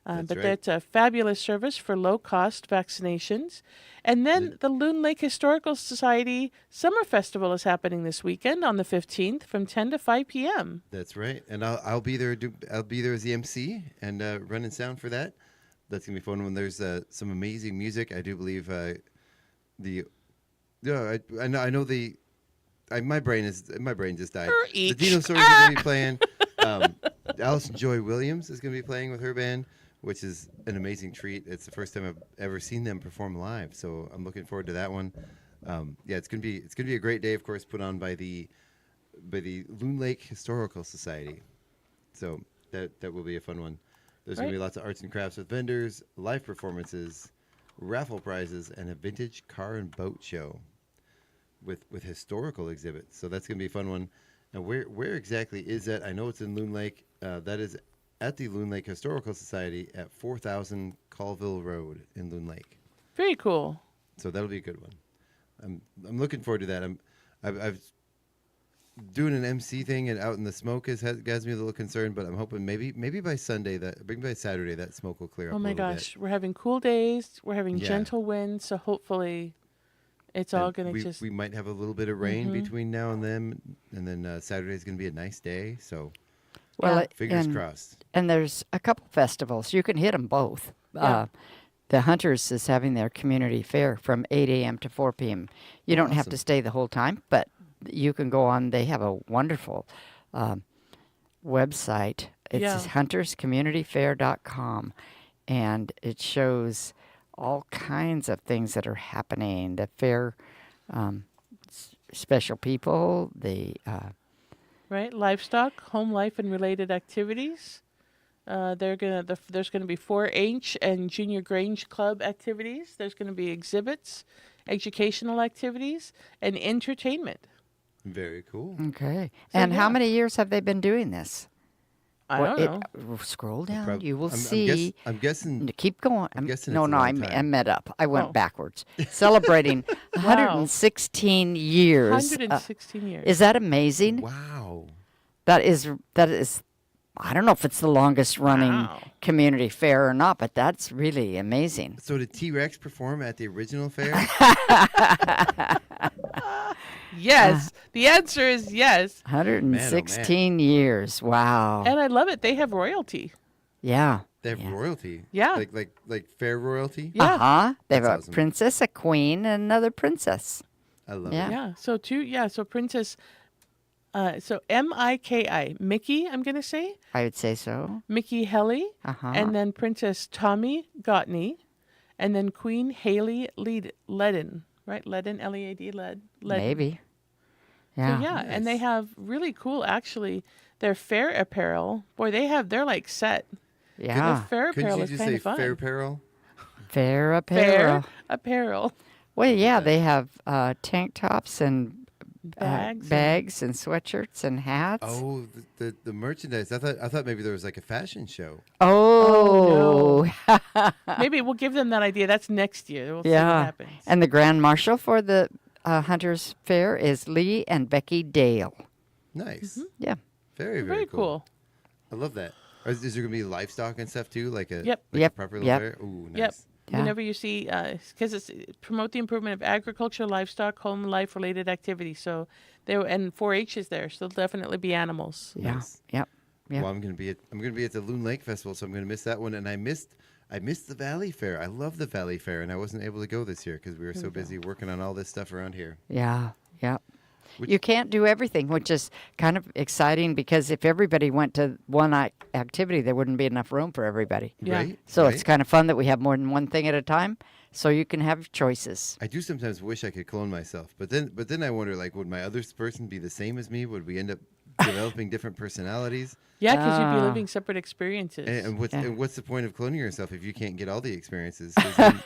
But that's a fabulous service for low-cost vaccinations. And then the Loon Lake Historical Society Summer Festival is happening this weekend on the 15th from 10 to 5 p.m. That's right, and I'll be there. I'll be there as the MC and running sound for that. That's gonna be fun. When there's some amazing music, I do believe I know my brain just died. The Dinosaurs are gonna be playing. Allison Joy Williams is gonna be playing with her band, which is an amazing treat. It's the first time I've ever seen them perform live, so I'm looking forward to that one. It's gonna be a great day, of course, put on by the Loon Lake Historical Society. So that will be a fun one. There's gonna be lots of arts and crafts with vendors, live performances, raffle prizes, and a vintage car and boat show with historical exhibits. So that's gonna be a fun one. Now, where exactly is that? I know it's in Loon Lake. That is at the Loon Lake Historical Society at 4000 Colville Road in Loon Lake. Very cool. So that'll be a good one. I'm looking forward to that. I've doing an MC thing and out in the smoke has me a little concerned, but I'm hoping maybe by Saturday that smoke will clear up. Oh my a little gosh, bit. we're having cool days. We're having gentle winds, so hopefully it's all going to just. We might have a little bit of rain between now and then Saturday's going to be a nice day. So, fingers crossed. And there's a couple festivals. You can hit them both. Yeah. The Hunters is having their community fair from 8 a.m. to 4 p.m. You don't have to stay the whole time, but you can go on. They have a wonderful website. It's hunterscommunityfair.com, and it shows all kinds of things that are happening. The fair, special people, right, livestock, home life, and related activities. There's going to be 4-H and Junior Grange Club activities. There's going to be exhibits, educational activities, and entertainment. Very cool. Okay. And how many years have they been doing this? I don't know. Scroll down. You will see. I'm guessing. Keep going. I'm guessing no, it's a no, long I time. met up. I went backwards. Celebrating 116 years. 116 years. Is that amazing? Wow. That is. I don't know if it's the longest running community fair or not, but that's really amazing. So did T-Rex perform at the original fair? Yes. The answer is yes. 116 years. Wow. And I love it. They have royalty. Yeah. They have royalty. Yeah. Like fair royalty. Yeah. Uh-huh. They have That's a awesome. princess, a queen, and another princess. I love Yeah. it. Yeah. So Princess, so Miki, Mickey, I'm going to say. I would say so. Mickey Helly. Uh-huh. And then Princess Tommy Gotney. And then Queen Haley Ledden. Right? Ledden, L-E-A-D, Ledden. Maybe. So, Yeah. yeah, and they have really cool, actually, their fair apparel. Boy, they're like set. Yeah. Their fair Couldn't apparel you is just kind say of fun. fair apparel? Fair Fair apparel. apparel. Well, yeah, they have tank tops and Bags. bags and sweatshirts and hats. Oh, the merchandise. I thought maybe there was like a fashion show. Oh, Maybe we'll give them that idea. That's next year. We'll see what yeah. happens. And the Grand Marshal for the Hunters Fair is Lee and Becky Dale. Nice. Yeah. Very, very, Very cool. I love that. Is there going to be livestock and stuff too? Like a Yep. like Yep. a proper little Yep. fair? Ooh, nice. Yep. Yeah. Whenever you see, because it's promote the improvement of agriculture, livestock, home life related activities. So and 4-H is there, so there'll definitely be animals. Yeah. Nice. Yep. Yep. Well, I'm going to be at the Loon Lake Festival, so I'm going to miss that one. And I missed the Valley Fair. I love the Valley Fair, and I wasn't able to go this year because we were so busy working on all this stuff around here. Yeah. Yep. Which- You can't do everything, which is kind of exciting because if everybody went to one activity, there wouldn't be enough room for everybody. Yeah. Right? So Right? it's kind of fun that we have more than one thing at a time, so you can have choices. I do sometimes wish I could clone myself, but then I wonder, like, would my other person be the same as me? Would we end up developing different personalities? Yeah, because you'd be Ah. living separate experiences. And what's Yeah. and what's the point of cloning yourself if you can't get all the experiences? 'Cause then,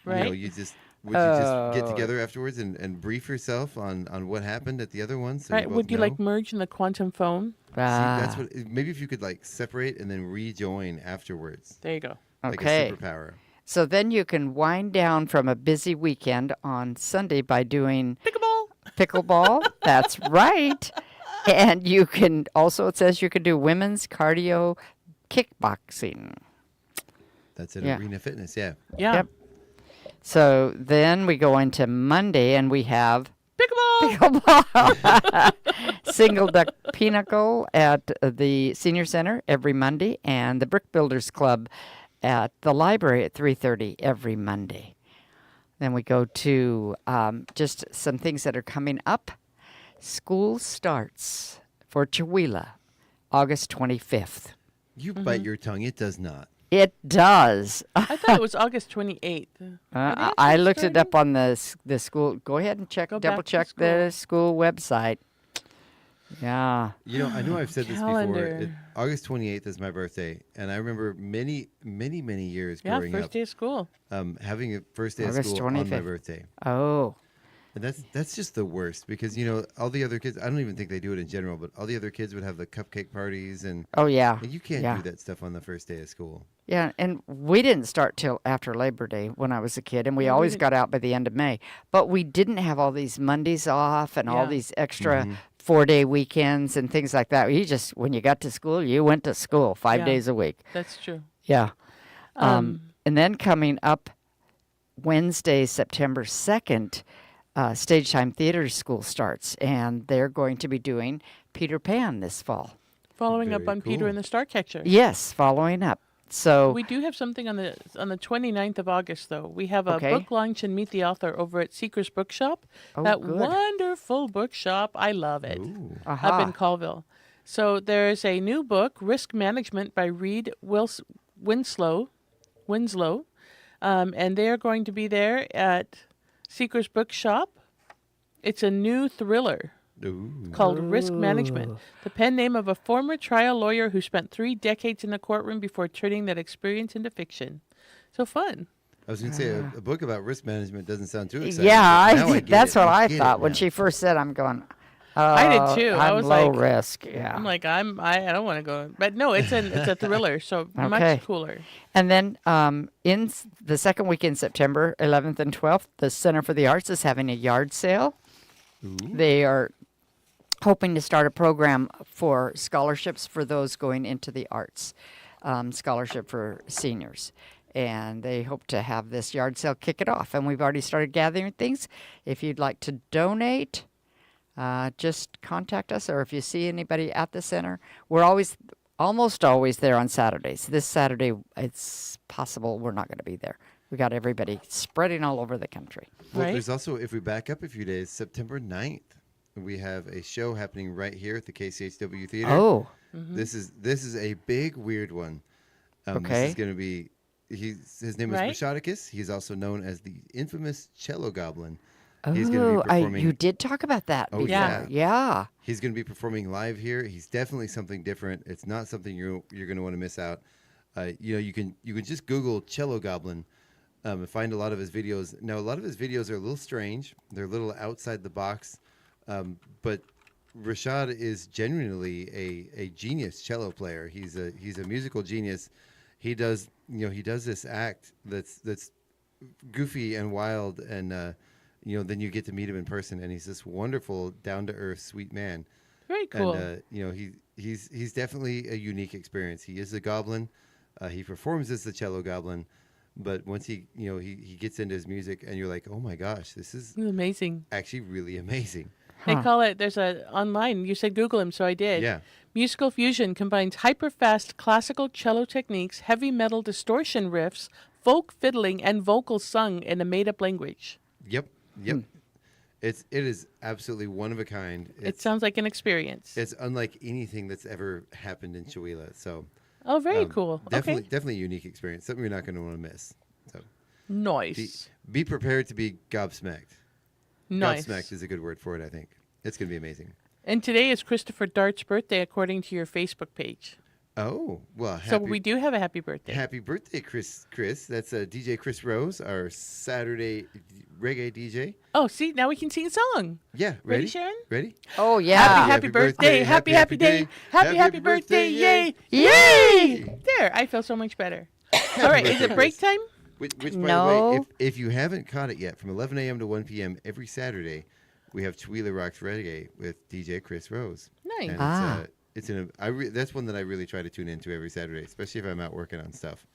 Right? would you just get Oh. together afterwards and brief yourself on what happened at the other one? So Right? both Would you know? like merge in the quantum phone? See, that's Ah, what. Maybe if you could like separate and then rejoin afterwards, There you go. like okay. a superpower. So then you can wind down from a busy weekend on Sunday by doing Pickleball. pickleball. That's right. And you can also, it says you can do women's cardio kickboxing. That's at Yeah. Arena Fitness. Yeah. Yeah. Yep. So then we go into Monday and we have Pickleball. pickleball. Single Duck Pinnacle at the Senior Center every Monday and the Brick Builders Club at the library at 3:30 every Monday. Then we go to just some things that are coming up. School starts for Chihuahua August 25th. You bite your tongue. It does not. It does. I thought it was August 28th. I looked it up on the school. Go ahead and check, Go back double to check the school website. Yeah. You know, I know I've said this Calendar. before. August 28th is my birthday, and I remember many years Yeah, growing first up day of school. having a first day of August school on my 25th. birthday. Oh. And that's just the worst because all the other kids. I don't even think they do it in general, but all the other kids would have the cupcake parties, and Oh yeah. you can't Yeah. do that stuff on the first day of school. Yeah, and we didn't start till after Labor Day when I was a kid, and we Yeah, we always didn't- got out by the end of May. But we didn't have all these Mondays off and all Yeah. these extra 4-day weekends and things like that. You just, when you got to school, you went to school 5 Yeah. days a week. That's true. Yeah. And then coming up Wednesday, September 2nd, Stage Time Theater School starts, and they're going to be doing Peter Pan this fall. Following up Very on Peter cool. and the Starcatcher. Yes, following up. So, We do have something on the 29th of August, though. We have a Okay. book launch and meet the author over at Seeker's Bookshop. Oh, that good. wonderful bookshop. I love it. aha. Up in Colville. So there's a new book, Risk Management by Reed Winslow. And they're going to be there at Seeker's Bookshop. It's a new thriller Ooh. called Risk Management, the pen name of a former trial lawyer who spent 3 decades in the courtroom before turning that experience into fiction. So fun. I was going to say a book about risk management doesn't sound too exciting. yeah, but now I get that's it. what I get it thought when now. she first said, I'm going, I did "Oh, too. I I'm was low like- risk. Yeah. I'm like, I don't want to go. But no, it's a thriller, so Okay. much cooler. And then the second week in September, 11th and 12th, the Center for the Arts is having a yard sale. They are hoping to start a program for scholarships for those going into the arts, scholarship for seniors. And they hope to have this yard sale kick it off. And we've already started gathering things. If you'd like to donate, just contact us, or if you see anybody at the center, we're almost always there on Saturdays. This Saturday, it's possible we're not going to be there. We got everybody spreading all over the country. Well, Right. there's also, if we back up a few days, September 9th, we have a show happening right here at the KCHW Theater. Oh, This is a big, weird one. This Okay. is going to be, his name is Right. Rashadicus. He's also known as the infamous Cello Goblin. He's gonna be oh, performing. you did talk about that Oh, before. yeah. Yeah. He's going to be performing live here. He's definitely something different. It's not something you're going to want to miss out. You can just Google Cello Goblin and find a lot of his videos. Now, a lot of his videos are a little strange. They're a little outside the box, but Rashad is genuinely a genius cello player. He's a musical genius. He does this act that's goofy and wild, and then you get to meet him in person, and he's this wonderful, down to earth, sweet man. Very cool. And he's definitely a unique experience. He is a goblin. He performs as the Cello Goblin, but once he gets into his music, and you're like, oh my gosh, this is Amazing. actually really amazing. They Huh. call it, there's a online, you said Google him, so I did. Yeah. Musical fusion combines hyper-fast classical cello techniques, heavy metal distortion riffs, folk fiddling, and vocals sung in a made-up language. Yep. It is absolutely one of a kind. It sounds like an experience. It's unlike anything that's ever happened in Chihuahua. So Oh, very cool. definitely a unique experience. Something you're not going to want to miss. So Okay. Nice. be prepared to be gobsmacked. Nice. Gobsmacked is a good word for it, I think. It's going to be amazing. And today is Christopher Dart's birthday, according to your Facebook page. Oh, well, So we do have a happy birthday. happy birthday, Chris. That's DJ Chris Rose, our Saturday reggae DJ. Oh, see, now we can sing a song. Yeah, Ready, ready? Sharon? Ready? Oh, Happy, yeah. happy birthday. Happy, happy day. Happy, happy birthday. Yay. Yay! There, I feel so much better. All right, is it break time? Which by the No. way, if you haven't caught it yet, from 11 a.m. to 1 p.m. every Saturday, we have Chihuahua Rocks Reggae with DJ Chris Rose. Nice. And Ah. that's one that I really try to tune into every Saturday, especially if I'm out working on stuff.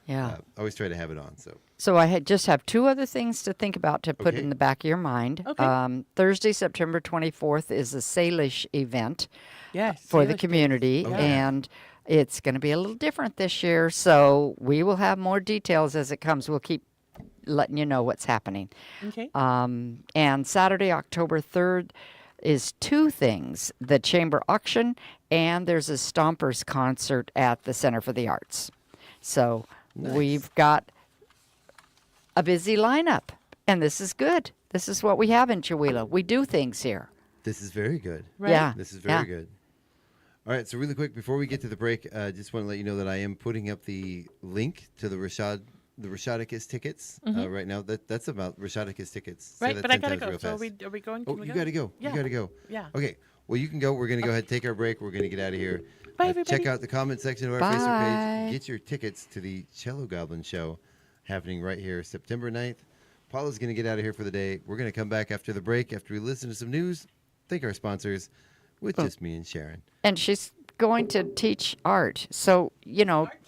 Yeah. I always try to have it on. So So I just have two other things to think about to put Okay. in the back of your mind. Okay. Thursday, September 24th is a Salish event Yes. for the Salish community, Oh, yeah. and it's going to be a little different this year. So we will have more details as it comes. We'll keep letting you know what's happening. Okay. And Saturday, October 3rd, is two things: the chamber auction, and there's a Stompers concert at the Center for the Arts. So we've got a busy lineup, and this is good. This is what we have in Chihuahua. We do things here. this is very good. Right. Yeah. This is very good. All right, so really quick, before we get to the break, I just want to let you know that I am putting up the link to the Rashadicus tickets right now. That's about Rashadicus tickets. Say Right, that but I 10 gotta times go. real So are fast. we going? Oh, Can we you go? got to go. Yeah. You got to go. Yeah. Okay. Well, you can go. We're going to go ahead and take our break. We're going to get out of here. Bye, everybody. Check out the comment section of our Bye. Facebook page. Get your tickets to the Cello Goblin show happening right here September 9th. Paula's going to get out of here for the day. We're going to come back after the break, after we listen to some news, thank our sponsors, with just me and Sharon. And she's going to teach art. So,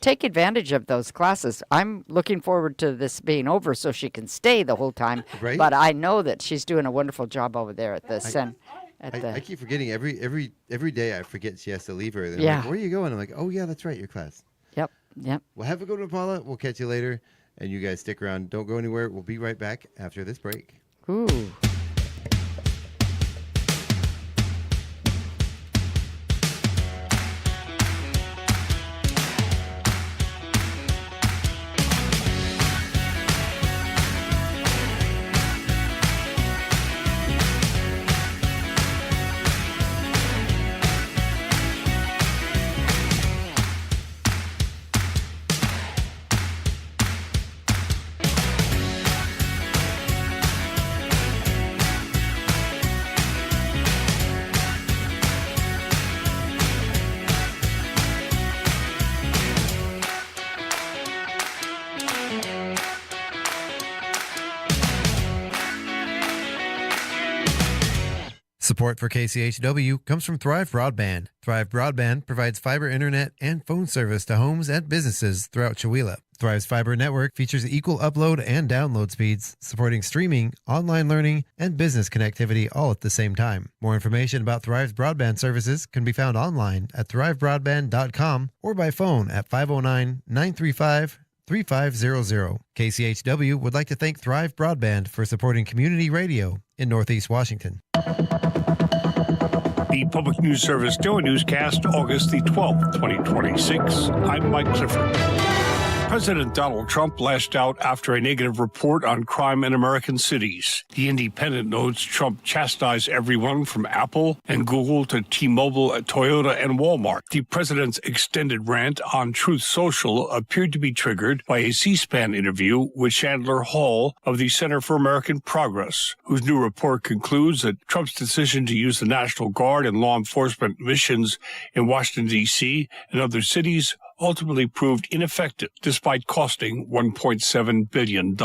take advantage of those classes. I'm looking forward to this being over so she can stay the whole time. Right. But I know that she's doing a wonderful job over there at the center. I keep forgetting every day I forget she has to leave her. Then I'm Yeah. like, where are you going? I'm like, oh, yeah, that's right, your class. Yep. Well, have a good one, Paula. We'll catch you later. And you guys stick around. Don't go anywhere. We'll be right back after this break. Ooh. Support for KCHW comes from Thrive Broadband. Thrive Broadband provides fiber internet and phone service to homes and businesses throughout Chewelah. Thrive's fiber network features equal upload and download speeds, supporting streaming, online learning, and business connectivity all at the same time. More information about Thrive's broadband services can be found online at thrivebroadband.com or by phone at 509-935-3500. KCHW would like to thank Thrive Broadband for supporting community radio in Northeast Washington. The Public News Service Daily Newscast, August the 12th, 2026. I'm Mike Clifford. President Donald Trump lashed out after a negative report on crime in American cities. The Independent notes Trump chastised everyone from Apple and Google to T-Mobile, Toyota, and Walmart. The president's extended rant on Truth Social appeared to be triggered by a C-SPAN interview with Chandler Hall of the Center for American Progress, whose new report concludes that Trump's decision to use the National Guard and law enforcement missions in Washington, D.C. and other cities ultimately proved ineffective, despite costing $1.7 billion.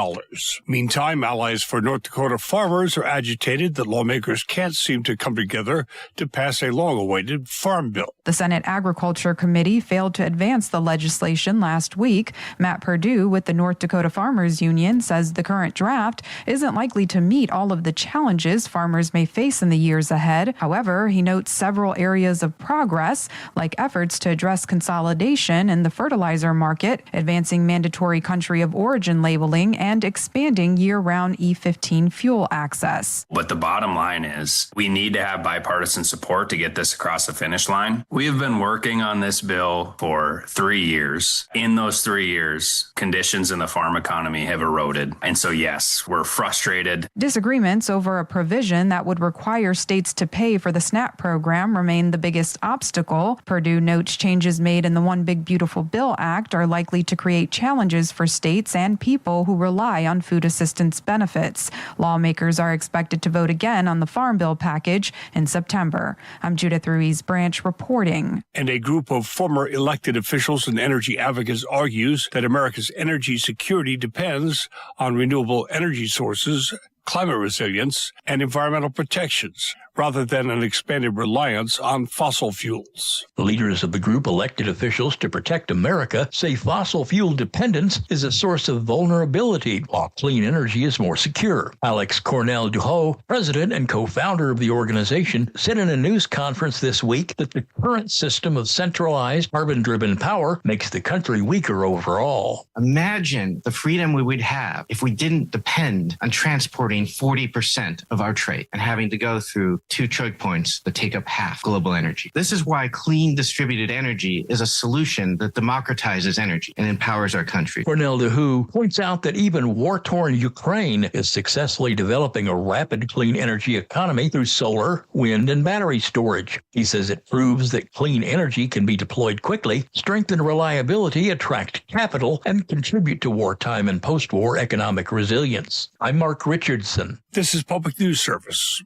Meantime, allies for North Dakota farmers are agitated that lawmakers can't seem to come together to pass a long-awaited farm bill. The Senate Agriculture Committee failed to advance the legislation last week. Matt Perdue with the North Dakota Farmers Union says the current draft isn't likely to meet all of the challenges farmers may face in the years ahead. However, he notes several areas of progress, like efforts to address consolidation in the fertilizer market, advancing mandatory country of origin labeling, and expanding year-round E15 fuel access. But the bottom line is we need to have bipartisan support to get this across the finish line. We have been working on this bill for 3 years. In those 3 years, conditions in the farm economy have eroded. And so, yes, we're frustrated. Disagreements over a provision that would require states to pay for the SNAP program remain the biggest obstacle. Perdue notes changes made in the One Big Beautiful Bill Act are likely to create challenges for states and people who rely on food assistance benefits. Lawmakers are expected to vote again on the Farm Bill package in September. I'm Judith Ruiz Branch reporting. And a group of former elected officials and energy advocates argues that America's energy security depends on renewable energy sources, climate resilience, and environmental protections, rather than an expanded reliance on fossil fuels. The leaders of the group elected officials to protect America say fossil fuel dependence is a source of vulnerability, while clean energy is more secure. Alex Cornell-Duhot, president and co-founder of the organization, said in a news conference this week that the current system of centralized, carbon-driven power makes the country weaker overall. Imagine the freedom we would have if we didn't depend on transporting 40% of our trade and having to go through 2 choke points that take up half global energy. This is why clean distributed energy is a solution that democratizes energy and empowers our country. Cornell-Duhot points out that even war-torn Ukraine is successfully developing a rapid clean energy economy through solar, wind, and battery storage. He says it proves that clean energy can be deployed quickly, strengthen reliability, attract capital, and contribute to wartime and post-war economic resilience. I'm Mark Richardson. This is Public News Service.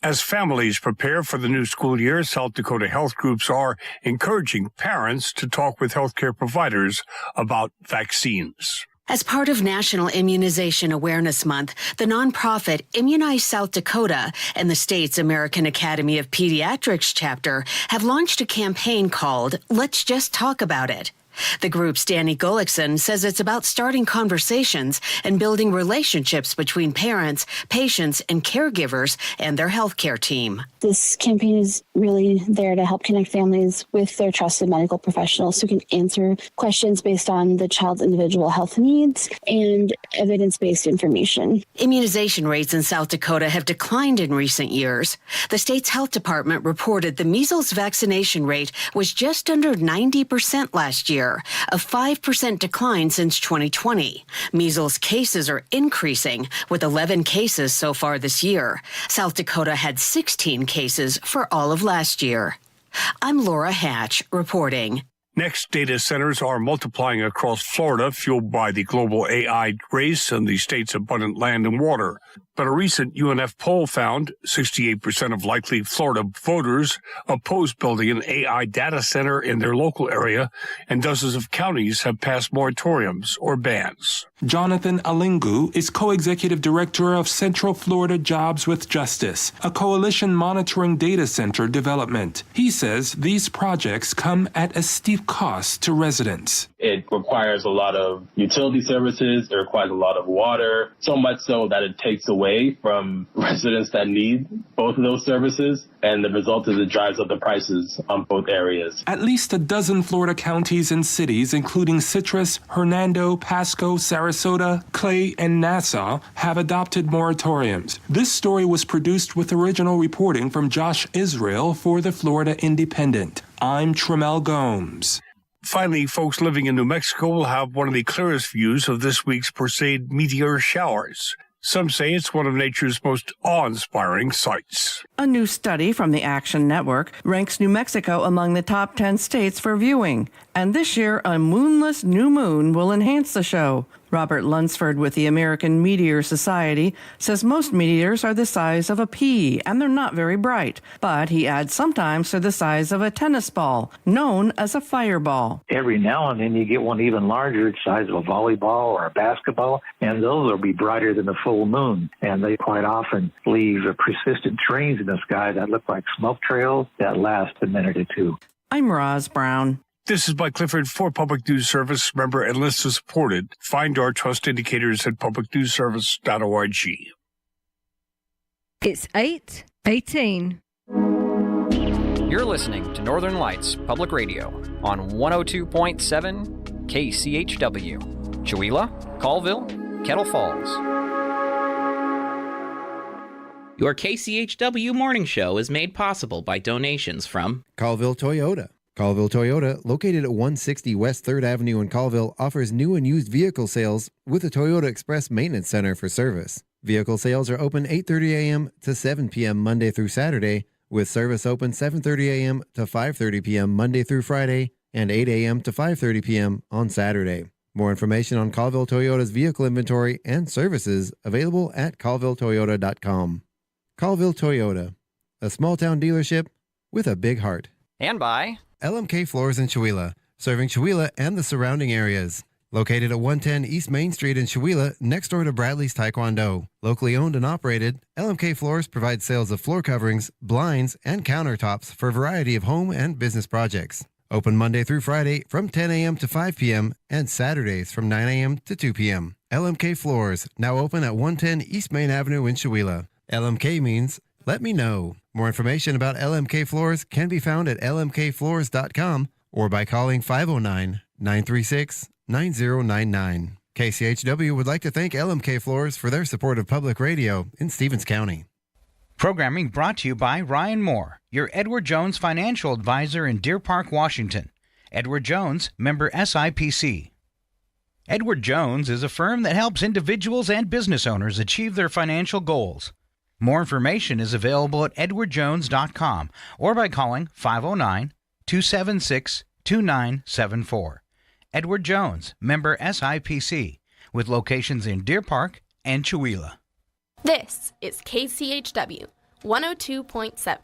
As families prepare for the new school year, South Dakota health groups are encouraging parents to talk with healthcare providers about vaccines. As part of National Immunization Awareness Month, the nonprofit Immunize South Dakota and the state's American Academy of Pediatrics chapter have launched a campaign called Let's Just Talk About It. The group's Danny Gullickson says it's about starting conversations and building relationships between parents, patients, and caregivers and their healthcare team. This campaign is really there to help connect families with their trusted medical professionals who can answer questions based on the child's individual health needs and evidence-based information. Immunization rates in South Dakota have declined in recent years. The state's health department reported the measles vaccination rate was just under 90% last year, a 5% decline since 2020. Measles cases are increasing, with 11 cases so far this year. South Dakota had 16 cases for all of last year. I'm Laura Hatch reporting. Next, data centers are multiplying across Florida, fueled by the global AI race and the state's abundant land and water. But a recent UNF poll found 68% of likely Florida voters oppose building an AI data center in their local area, and dozens of counties have passed moratoriums or bans. Jonathan Alingu is co-executive director of Central Florida Jobs with Justice, a coalition monitoring data center development. He says these projects come at a steep cost to residents. It requires a lot of utility services. It requires a lot of water, so much so that it takes away from residents that need both of those services. And the result is it drives up the prices on both areas. At least a dozen Florida counties and cities, including Citrus, Hernando, Pasco, Sarasota, Clay, and Nassau, have adopted moratoriums. This story was produced with original reporting from Josh Israel for the Florida Independent. I'm Tremel Gomes. Finally, folks living in New Mexico will have one of the clearest views of this week's Perseid meteor showers. Some say it's one of nature's most awe-inspiring sights. A new study from the Action Network ranks New Mexico among the top 10 states for viewing. And this year, a moonless new moon will enhance the show. Robert Lunsford with the American Meteor Society says most meteors are the size of a pea and they're not very bright. But he adds sometimes they're the size of a tennis ball, known as a fireball. Every now and then you get one even larger, the size of a volleyball or a basketball, and those will be brighter than the full moon. And they quite often leave persistent trains in the sky that look like smoke trails that last a minute or two. I'm Roz Brown. This is Mike Clifford for Public News Service. Remember, and listener supported. Find our trust indicators at publicnewsservice.org. It's 8:18. You're listening to Northern Lights Public Radio on 102.7 KCHW. Chewelah, Colville, Kettle Falls. Your KCHW morning show is made possible by donations from Colville Toyota. Colville Toyota, located at 160 West 3rd Avenue in Colville, offers new and used vehicle sales with a Toyota Express Maintenance Center for service. Vehicle sales are open 8:30 a.m. to 7 p.m. Monday through Saturday, with service open 7:30 a.m. to 5:30 p.m. Monday through Friday, and 8 a.m. to 5:30 p.m. on Saturday. More information on Colville Toyota's vehicle inventory and services available at colvilletoyota.com. Colville Toyota, a small-town dealership with a big heart. And by LMK Floors in Chewelah, serving Chewelah and the surrounding areas. Located at 110 East Main Street in Chewelah, next door to Bradley's Taekwondo. Locally owned and operated, LMK Floors provides sales of floor coverings, blinds, and countertops for a variety of home and business projects. Open Monday through Friday from 10 a.m. to 5 p.m. and Saturdays from 9 a.m. to 2 p.m. LMK Floors, now open at 110 East Main Avenue in Chewelah. LMK means let me know. More information about LMK Floors can be found at lmkfloors.com or by calling 509-936-9099. KCHW would like to thank LMK Floors for their support of public radio in Stevens County. Programming brought to you by Ryan Moore, your Edward Jones financial advisor in Deer Park, Washington. Edward Jones, member SIPC. Edward Jones is a firm that helps individuals and business owners achieve their financial goals. More information is available at edwardjones.com or by calling 509-276-2974. Edward Jones, member SIPC, with locations in Deer Park and Chewelah. This is KCHW 102.7.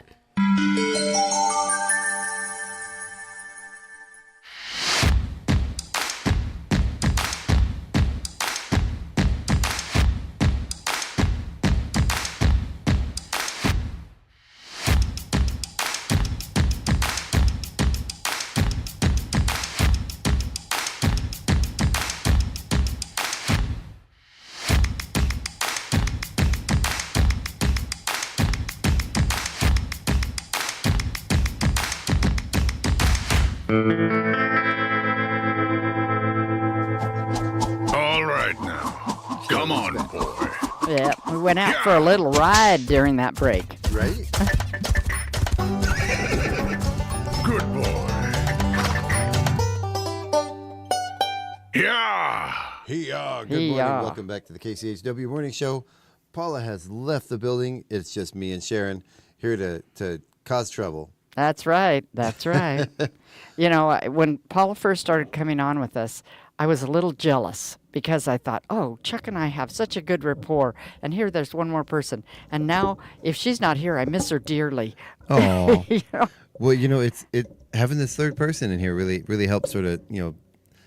All right now. Come on, boy. Yeah, we went out for a little ride during that break. Right? Good boy. Yeah. Good morning. Welcome back to the KCHW Morning Show. Paula has left the building. It's just me and Sharon here to cause trouble. That's right. That's right. You know, when Paula first started coming on with us, I was a little jealous because I thought, oh, Chuck and I have such a good rapport, and here there's one more person. And now, if she's not here, I miss her dearly. Oh, You know? well, it's having this third person in here really helps sort of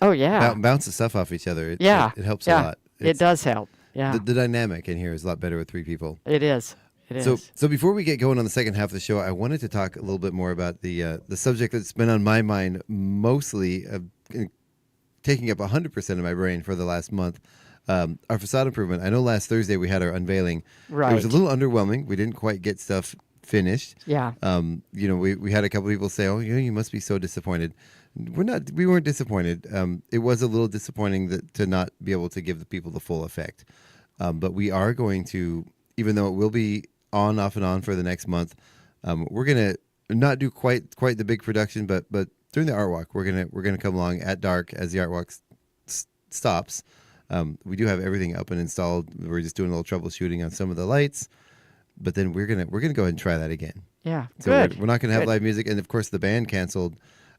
Oh, yeah. bounce the stuff off each other. It helps a yeah. lot. It does help. Yeah, the dynamic in here is a lot better with three people. it is. It is. So before we get going on the second half of the show, I wanted to talk a little bit more about the subject that's been on my mind mostly, taking up 100% of my brain for the last month. Our facade improvement. I know last Thursday we had our unveiling. Right. It was a little underwhelming. We didn't quite get stuff finished. Yeah. We had a couple people say, "Oh, you must be so disappointed." We weren't disappointed. It was a little disappointing to not be able to give the people the full effect. But we are going to, even though it will be on, off and on for the next month, we're gonna not do quite the big production, but during the art walk, we're gonna come along at dark as the art walk stops. We do have everything up and installed. We're just doing a little troubleshooting on some of the lights, but then we're gonna go ahead and try that again. Yeah, so good. We're not gonna have Good. live music, and of course the band canceled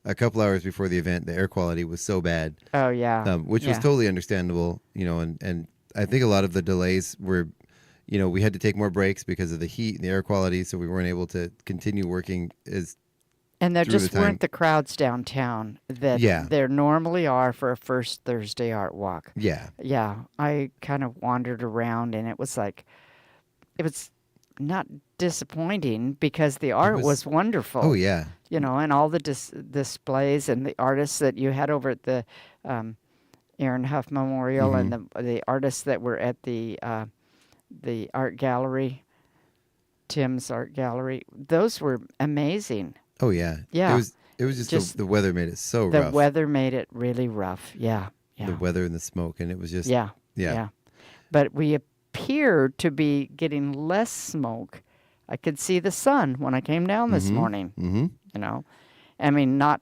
a couple hours before the event. The air quality was so bad. Oh, yeah. Which was totally understandable, and I think a lot of the delays were, we had to take more breaks because of the heat and the air quality, so we weren't able to continue working And there through just the time. weren't the crowds downtown that there normally are for a first Thursday art walk. Yeah. Yeah. I kind of wandered around, and it was not disappointing because the art was wonderful. Oh, yeah. And all the displays and the artists that you had over at the Aaron Huff Memorial and the artists that were at the art gallery, Tim's art gallery, those were amazing. Oh, yeah. Yeah. It was just the weather made it so The rough. weather made it really rough. Yeah. Yeah. The weather and the smoke, and it was just Yeah. But we appeared to be getting less smoke. I could see the sun when I came down this morning. Mm-hmm. I mean, not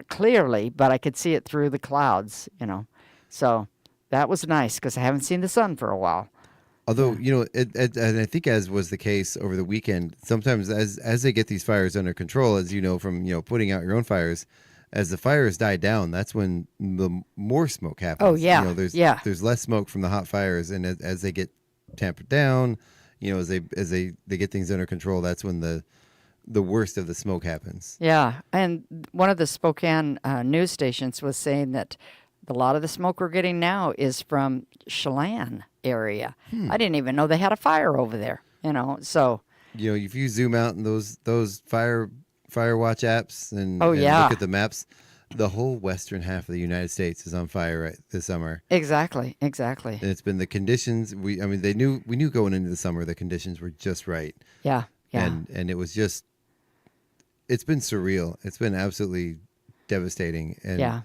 clearly, but I could see it through the clouds. So that was nice because I haven't seen the sun for a while. Although, and I think as was the case over the weekend, sometimes as they get these fires under control, as you know from putting out your own fires, as the fires die down, that's when the more smoke happens. Oh, yeah. There's less smoke from the hot fires, and as they get tampered down, as they get things under control, that's when the worst of the smoke happens. Yeah, and one of the Spokane news stations was saying that a lot of the smoke we're getting now is from Chelan area. I didn't even know they had a fire over there. So if you zoom out in those fire watch apps and look at the maps, the whole western half of the United States is on fire right this summer. Exactly. And it's been the conditions. We knew going into the summer the conditions were just right. Yeah. And it was just, it's been surreal. It's been absolutely devastating. And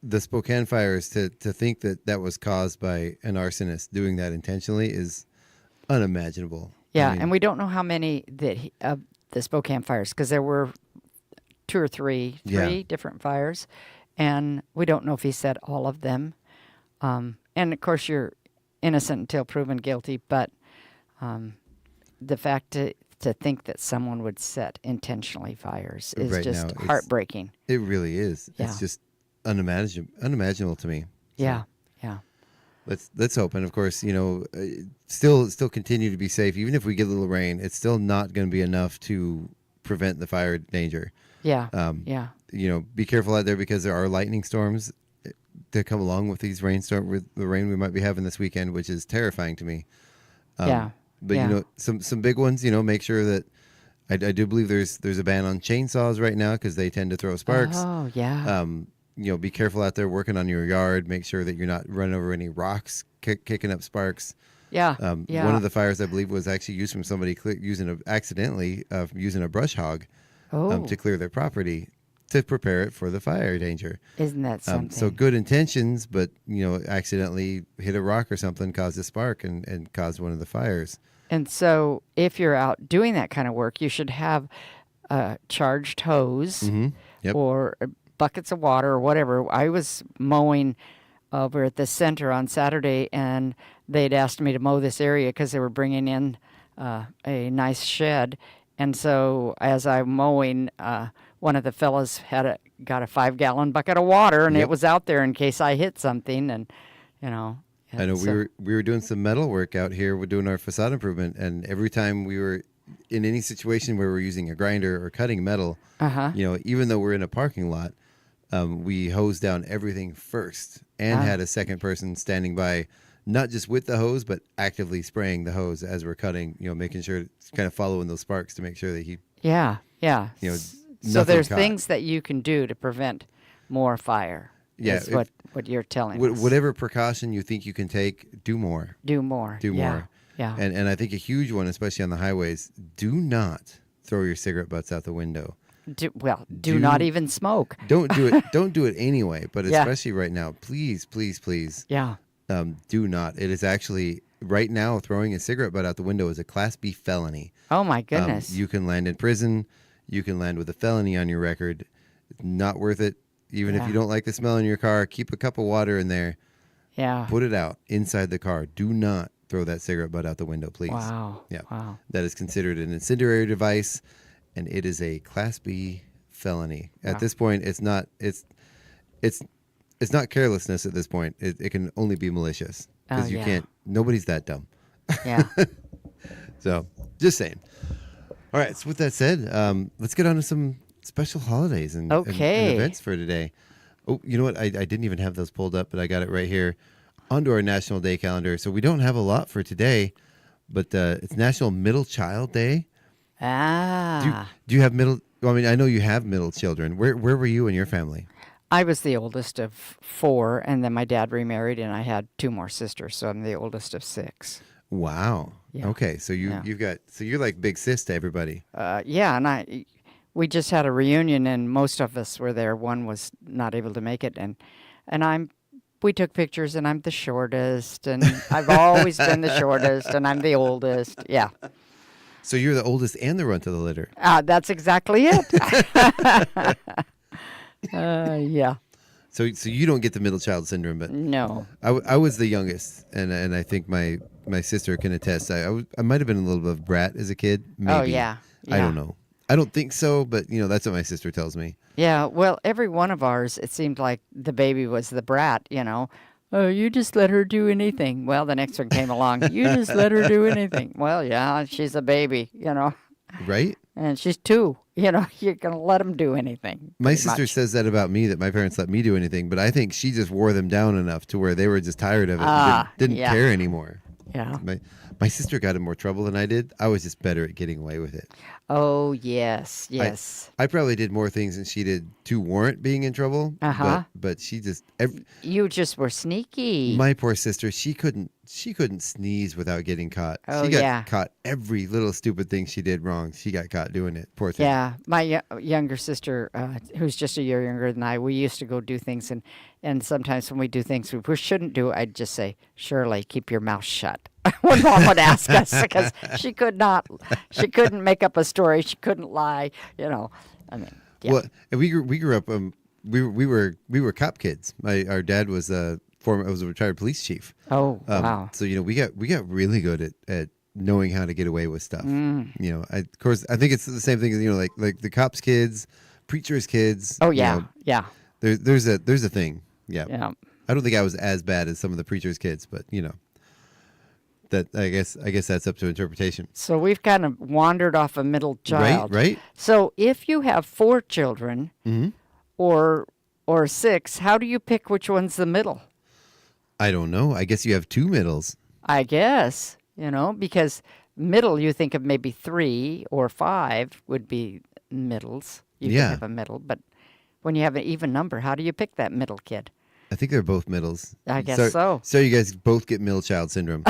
the Spokane fires, to think that was caused by an arsonist doing that intentionally is unimaginable. Yeah, and we don't know how many of the Spokane fires, because there were two or three different fires, and we don't know if he set all of them. And of course, you're innocent until proven guilty, but the fact to think that someone would set intentionally fires is Right just now, heartbreaking. It really is. Yeah. It's just unimaginable to me. Yeah. Let's hope, and of course, still continue to be safe. Even if we get a little rain, it's still not going to be enough to prevent the fire danger. Yeah. Be careful out there because there are lightning storms that come along with these with the rain we might be having this weekend, which is terrifying to me. But some big ones. Make sure that I do believe there's a ban on chainsaws right now because they tend to throw sparks. Oh yeah. Be careful out there working on your yard. Make sure that you're not running over any rocks, kicking up sparks. Yeah. One of the fires, I believe, was actually used from somebody accidentally using a brush hog to clear their property to prepare it for the fire danger. Isn't that something? So good intentions, but accidentally hit a rock or something, caused a spark and caused one of the fires. And so if you're out doing that kind of work, you should have a charged hose or buckets of water or whatever. I was mowing over at the center on Saturday, and they'd asked me to mow this area because they were bringing in a nice shed. And so as I'm mowing, one of the fellas got a 5-gallon bucket of water, and Yep. it was out there in case I hit something, and you know. I know we were doing some metal work out here. We're doing our facade improvement, and every time we were in any situation where we're using a grinder or cutting metal, you know, even though we're in a parking lot, we hosed down everything first and had a second person standing by, not just with the hose, but actively spraying the hose as we're cutting. You know, making sure it's kind of following those sparks to make sure that he. Yeah. You know. So there's caught. things that you can do to prevent more fire. Yeah, is what you're telling us. Whatever precaution you think you can take, do more. Do more. Do more. Yeah. And I think a huge one, especially on the highways, do not throw your cigarette butts out the window. Do not even smoke. Don't do it. Don't do it anyway. But Yeah. especially right now, please, please, please. Yeah. Do not. It is actually right now throwing a cigarette butt out the window is a Class B felony. Oh my goodness. You can land in prison. You can land with a felony on your record. Not worth it. Even if you don't like the smell in your car, keep a cup of water in there. Yeah. Put it out inside the car. Do not throw that cigarette butt out the window, please. Wow. Yeah. Wow. That is considered an incendiary device, and it is a Class B felony. At this point, it's not not carelessness at this point. It can only be malicious because you can't. Nobody's that dumb. Yeah. So, just saying. All right. So with that said, let's get on to some special holidays and events for today. Oh, you know what? I didn't even have those pulled up, but I got it right here onto our National Day calendar. So we don't have a lot for today, but it's National Middle Child Day. Do you have middle? Well, I mean, I know you have middle children. Where were you and your family? I was the oldest of 4, and then my dad remarried, and I had 2 more sisters, so I'm the oldest of 6. Wow. Yeah. Okay, so you're like big sis to everybody. Yeah, and we just had a reunion, and most of us were there. One was not able to make it, and we took pictures, and I'm the shortest, and I've always been the shortest, and I'm the oldest. Yeah. So you're the oldest and the runt of the litter. That's exactly it. Yeah. So you don't get the middle child syndrome, but no. I was the youngest, and I think my sister can attest. I might have been a little bit of a brat as a kid. Maybe. Oh yeah. I don't know. I don't think so, but that's what my sister tells me. Yeah. Well, every one of ours, it seemed like the baby was the brat. Oh, you just let her do anything. Well, the next one came along. You just let her do anything. Well, yeah, she's a baby. Right. And she's 2. You're going to let them do anything. My sister says that about me, that my parents let me do anything, but I think she just wore them down enough to where they were just tired of it and didn't care anymore. Yeah. My sister got in more trouble than I did. I was just better at getting away with it. Oh, yes, yes. I probably did more things than she did to warrant being in trouble. Uh-huh. But she just... You just were sneaky. My poor sister, she couldn't sneeze without getting caught. Oh, she got caught every little stupid thing she did wrong. She got caught doing it. Poor thing. Yeah. My younger sister, who's just a year younger than I, we used to go do things. And sometimes when we do things we shouldn't do, I'd just say, Shirley, keep your mouth shut. When Mom would ask us, because she couldn't make up a story. She couldn't lie. I mean, yeah. Well, and we grew up. We were cop kids. Our dad was a retired police chief. Oh, wow. So we got really good at knowing how to get away with stuff. Of course, I think it's the same thing as like the cops' kids, preachers' kids. Oh yeah, yeah. There's a thing. Yeah. Yeah. I don't think I was as bad as some of the preachers' kids, but that I guess that's up to interpretation. So we've kind of wandered off a middle child. Right. So if you have 4 children, Mm-hmm. or 6, how do you pick which one's the middle? I don't know. I guess you have 2 middles. I guess, because middle, you think of maybe 3 or 5 would be middles. You can have a middle, but when you have an even number, how do you pick that middle kid? I think they're both middles. I guess so. So you guys both get middle child syndrome.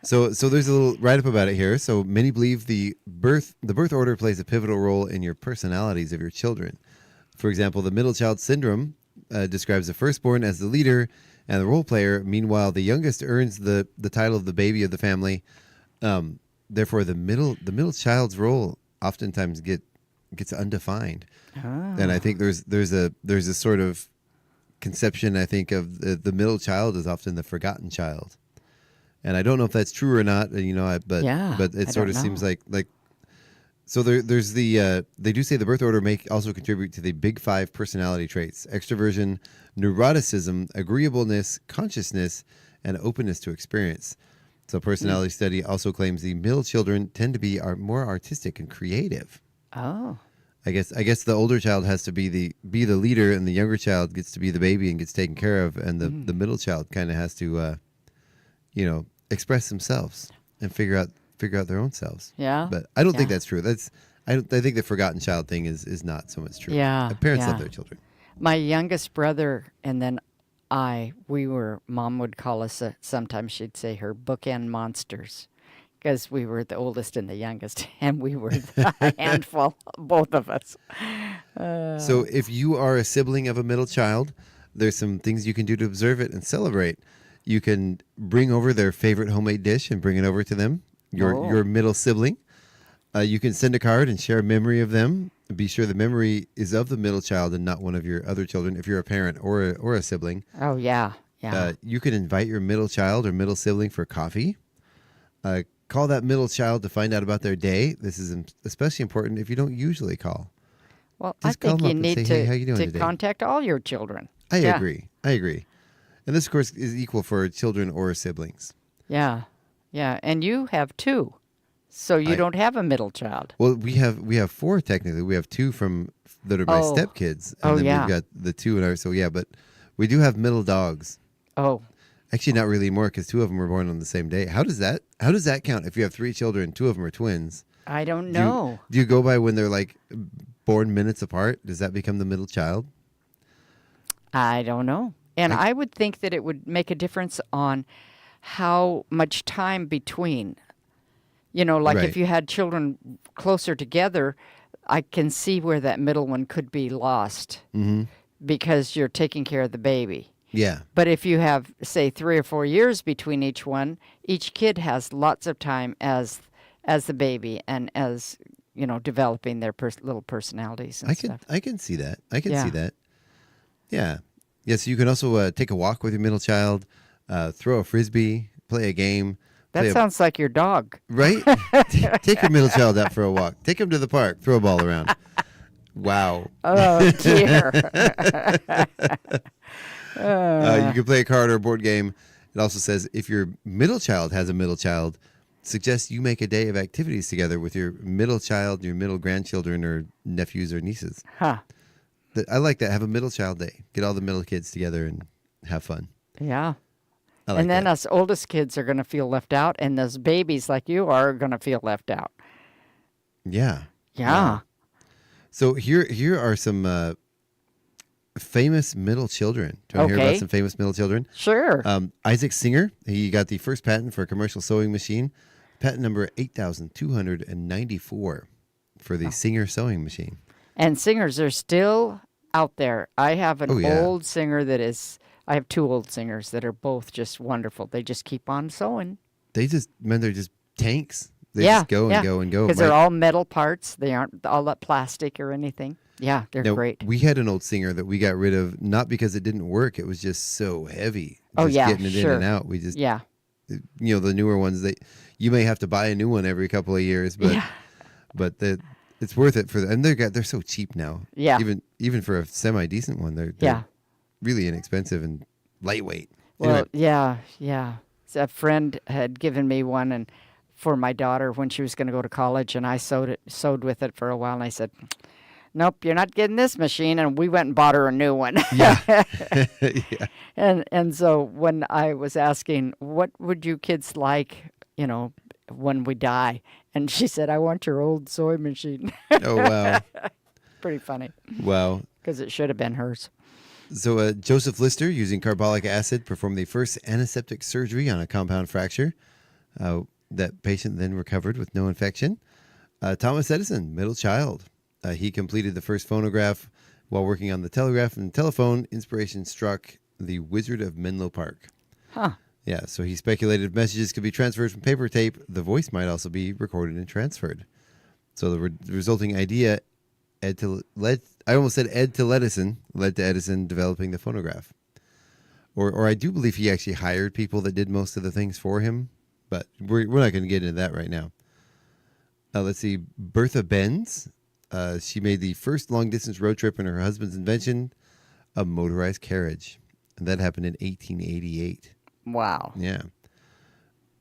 So there's a little write-up about it here. So many believe the birth order plays a pivotal role in your personalities of your children. For example, the middle child syndrome describes the firstborn as the leader and the role player. Meanwhile, the youngest earns the title of the baby of the family. Therefore, the middle child's role oftentimes gets undefined. And I think there's a sort of conception, I think, of the middle child is often the forgotten child, and I don't know if that's true or not. But it sort of seems like So there's the they do say the birth order may also contribute to the big 5 personality traits: extroversion, neuroticism, agreeableness, consciousness, and openness to experience. So personality study also claims the middle children tend to be more artistic and creative. Oh. I guess the older child has to be the leader, and the younger child gets to be the baby and gets taken care of, and the middle child kind of has to express themselves and figure out their own selves. Yeah. But I don't think that's true. I think the forgotten child thing is not so much true. Yeah. Parents love their children. My youngest brother and then Mom would call us, sometimes she'd say her bookend monsters, because we were the oldest and the youngest, and we were a handful, both of us. So if you are a sibling of a middle child, there's some things you can do to observe it and celebrate. You can bring over their favorite homemade dish and bring it over to them, your middle sibling. You can send a card and share a memory of them. Be sure the memory is of the middle child and not one of your other children if you're a parent or a sibling. Oh, yeah. You can invite your middle child or middle sibling for coffee. Call that middle child to find out about their day. This is especially important if you don't usually call. Well, Just I think call you them up and need say, "Hey, how you doing to today?" contact all your children. I agree. And this, of course, is equal for children or siblings. Yeah. And you have 2. So you don't have a middle child. Well, we have 4 technically. We have 2 that are my stepkids, and then we've got the 2 in our. So but we do have middle dogs. Oh, actually, not really more because 2 of them were born on the same day. How does that count? If you have 3 children, 2 of them are twins. I don't know. Do you go by when they're like born minutes apart? Does that become the middle child? I don't know. And I would think that it would make a difference on how much time between. If you had children closer together, I can see where that middle one could be lost because you're taking care of the baby. Yeah. But if you have, say, 3 or 4 years between each one, each kid has lots of time as the baby and as, developing their little personalities and stuff. I can see that. See that. Yeah. Yes, you can also take a walk with your middle child, throw a frisbee, play a game. That sounds like your dog. Right? Take your middle child out for a walk. Take him to the park. Throw a ball around. Wow. Oh, dear. You can play a card or a board game. It also says if your middle child has a middle child, suggest you make a day of activities together with your middle child, your middle grandchildren, or nephews or nieces. Huh. I like that. Have a middle child day. Get all the middle kids together and have fun. Yeah. Like and then that. us oldest kids are going to feel left out, and those babies like you are going to feel left out. Yeah. Yeah. So here are some famous middle children. Do you want to hear about some famous middle children? Sure. Isaac Singer, he got the first patent for a commercial sewing machine, patent number 8,294 for the Singer sewing machine. And singers are still out there. I have an old singer I have 2 old singers that are both just wonderful. They just keep on sewing. They're just tanks. They just go and go and go. Because they're all metal parts. They aren't all that plastic or anything. Yeah, they're great. We had an old singer that we got rid of, not because it didn't work. It was just so heavy. Getting it in and out. We just, the newer ones, you may have to buy a new one every couple of years, but it's worth it and they're so cheap now. Yeah. Even for a semi-decent one, they're really inexpensive and lightweight. Well, anyway. Yeah. So a friend had given me one and for my daughter when she was going to go to college, and I sewed with it for a while, and I said, "Nope, you're not getting this machine." And we went and bought her a new one. Yeah. And so when I was asking, what would you kids like, when we die? And she said, "I want your old sewing machine." Oh, wow. Pretty funny. Wow. Because it should have been hers. So Joseph Lister, using carbolic acid, performed the first antiseptic surgery on a compound fracture. That patient then recovered with no infection. Thomas Edison, middle child. He completed the first phonograph while working on the telegraph and telephone. Inspiration struck the Wizard of Menlo Park. Huh. Yeah, so he speculated if messages could be transferred from paper tape, the voice might also be recorded and transferred. So the resulting idea, Ed to Edison, led to Edison developing the phonograph. Or I do believe he actually hired people that did most of the things for him, but we're not going to get into that right now. Let's see, Bertha Benz. She made the first long-distance road trip in her husband's invention, a motorized carriage. And that happened in 1888. Wow. Yeah.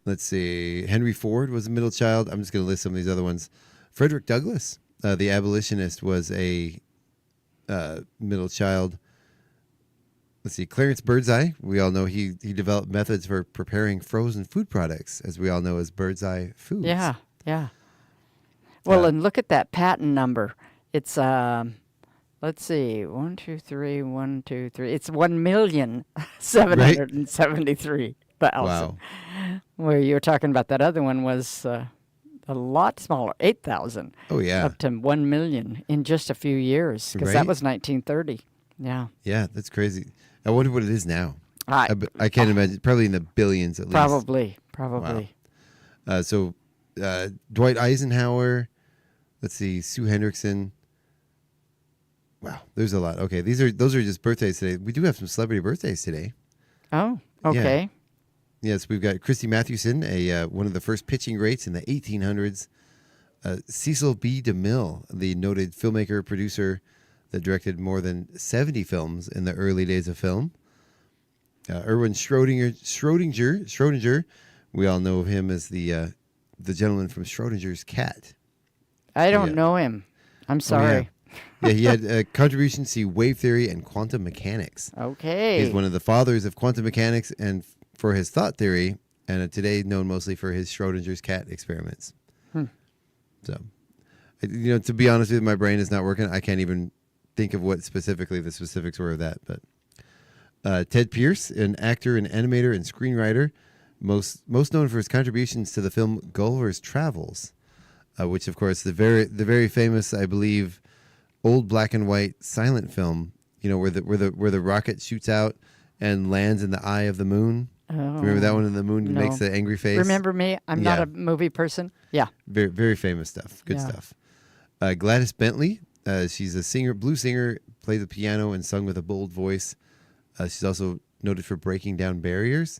Let's see. Henry Ford was a middle child. I'm just going to list some of these other ones. Frederick Douglass, the abolitionist, was a middle child. Let's see. Clarence Birdseye. We all know he developed methods for preparing frozen food products, as we all know as Birdseye Foods. Yeah, yeah. Well, and look at that patent number. It's, let's see, 1, 2, 3, 1, 2, 3. It's 1,773,000. Wow. Where you were talking about that other one was a lot smaller, 8,000. Oh, yeah. Up to 1 million in just a few years, because that was 1930. Yeah. Yeah, that's crazy. I wonder what it is now. I can't imagine. Probably in the billions at least. Probably. Wow. So Dwight Eisenhower. Let's see, Sue Hendrickson. Wow, there's a lot. Okay, those are just birthdays today. We do have some celebrity birthdays today. Oh, okay. Yeah. Yes, we've got Christy Mathewson, one of the first pitching greats in the 1800s. Cecil B. DeMille, the noted filmmaker, producer that directed more than 70 films in the early days of film. Erwin Schrodinger. We all know him as the gentleman from Schrodinger's cat. I don't know him. I'm sorry. Yeah, he had contributions to wave theory and quantum mechanics. Okay. He's one of the fathers of quantum mechanics and for his thought theory, and today known mostly for his Schrodinger's cat experiments. So, to be honest with you, my brain is not working. I can't even think of what specifically the specifics were of that. But Ted Pierce, an actor and animator and screenwriter, most known for his contributions to the film Gulliver's Travels, which, of course, the very famous, I believe, old black and white silent film. Where the rocket shoots out and lands in the eye of the moon. Oh, remember that one? And the moon makes the angry face. Remember me? I'm not a movie person. Yeah. Very, very famous stuff. Good stuff. Gladys Bentley. She's a singer, blues singer, played the piano and sung with a bold voice. She's also noted for breaking down barriers.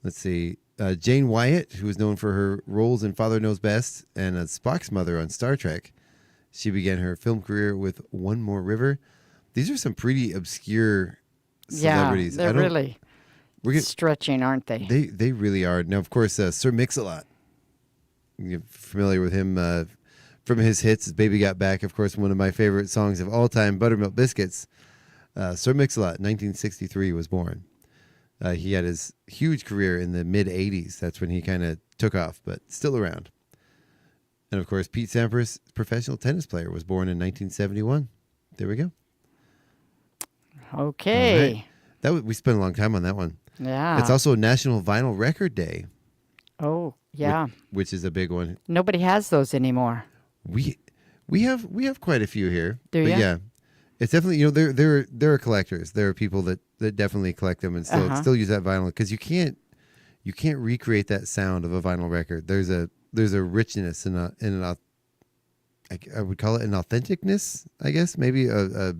Let's see. Jane Wyatt, who is known for her roles in Father Knows Best and Spock's mother on Star Trek. She began her film career with One More River. These are some pretty obscure celebrities. Yeah, they're really stretching, aren't they? They really are. Now, of course, Sir Mix-a-Lot. You're familiar with him from his hits, Baby Got Back, of course, one of my favorite songs of all time, Buttermilk Biscuits. Sir Mix-a-Lot, 1963, was born. He had his huge career in the mid-'80s. That's when he kind of took off, but still around. And, of course, Pete Sampras, professional tennis player, was born in 1971. There we go. Okay. Right. We spent a long time on that one. Yeah. It's also National Vinyl Record Day. Oh, yeah. Which is a big one. Nobody has those anymore. We have quite a few here. Do you? Yeah. It's definitely, there are collectors. There are people that definitely collect them and still use that vinyl, because you can't recreate that sound of a vinyl record. There's a richness in I would call it an authenticness, I guess. Maybe a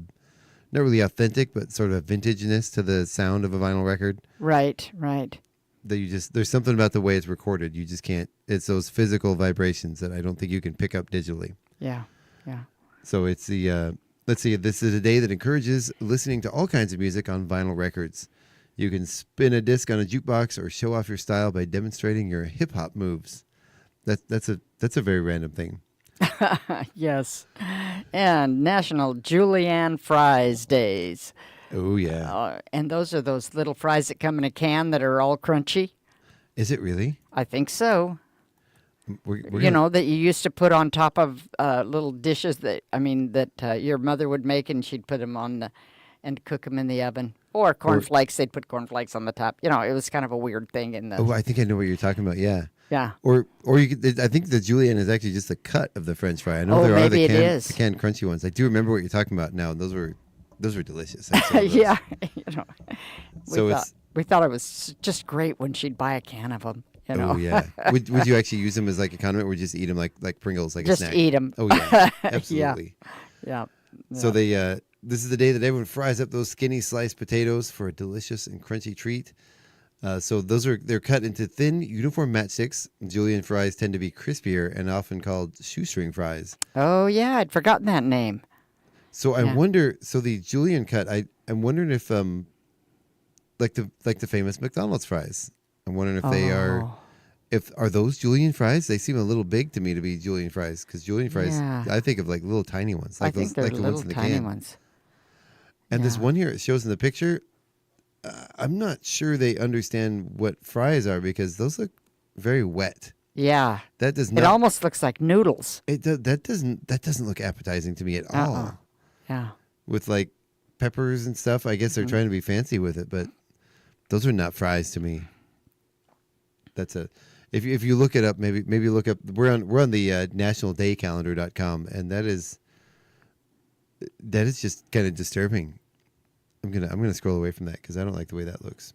not really authentic, but sort of a vintageness to the sound of a vinyl record. Right. That there's something about the way it's recorded. You just can't. It's those physical vibrations that I don't think you can pick up digitally. Yeah. So it's the let's see. This is a day that encourages listening to all kinds of music on vinyl records. You can spin a disc on a jukebox or show off your style by demonstrating your hip hop moves. That's a very random thing. Yes. And National Julienne Fries Days. Oh, yeah. And those are those little fries that come in a can that are all crunchy. Is it really? I think so. We're that you used to put on top of little dishes that your mother would make, and she'd put them on and cook them in the oven. Or cornflakes. They'd put cornflakes on the top. It was kind of a weird thing. I think I know what you're talking about, yeah. Yeah. Or you could, I think the julienne is actually just a cut of the French fry. I know there are the canned crunchy ones. I do remember what you're talking about now. Those were delicious. Yeah. We thought it was just great when she'd buy a can of them. Oh yeah. Would you actually use them as like a condiment, or just eat them like Pringles, like just a snack? Just eat them. Oh yeah, absolutely. Yeah. So this is the day that everyone fries up those skinny sliced potatoes for a delicious and crunchy treat. So they're cut into thin, uniform matchsticks. Julienne fries tend to be crispier and often called shoestring fries. Oh yeah, I'd forgotten that name. So I wonder. So the Julienne cut, I'm wondering if like the famous McDonald's fries. I'm wondering if they are. Are those Julienne fries? They seem a little big to me to be Julienne fries, because Julienne fries, I think of like little tiny ones, like I think they're like the little ones in the tiny can. ones. And this one here, it shows in the picture. I'm not sure they understand what fries are, because those look very wet. Yeah, that does not. It almost looks like noodles. That doesn't look appetizing to me at all. Yeah, with like peppers and stuff. I guess they're trying to be fancy with it, but those are not fries to me. That's if you look it up, maybe look up. We're on the nationaldaycalendar.com, and that is just kind of disturbing. I'm gonna scroll away from that because I don't like the way that looks.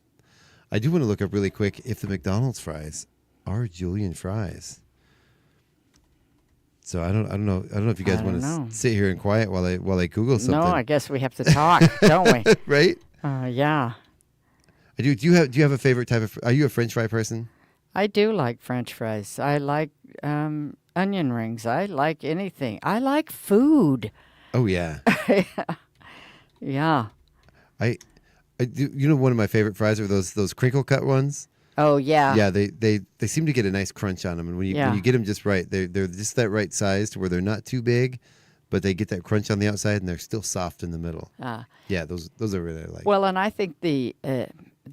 I do want to look up really quick if the McDonald's fries are Julienne fries. So I don't know if you guys want to sit here in quiet while I Google something. No, I guess we have to talk, don't we? Right? Yeah. I do. Do you have a favorite type of? Are you a French fry person? I do like French fries. I like onion rings. I like anything. I like food. Oh yeah. Yeah. I do. You know, one of my favorite fries are those crinkle cut ones. Oh yeah. Yeah, they seem to get a nice crunch on them, and when you get them just right, they're just that right size to where they're not too big, but they get that crunch on the outside and they're still soft in the middle. Yeah, those are really like. Well, and I think the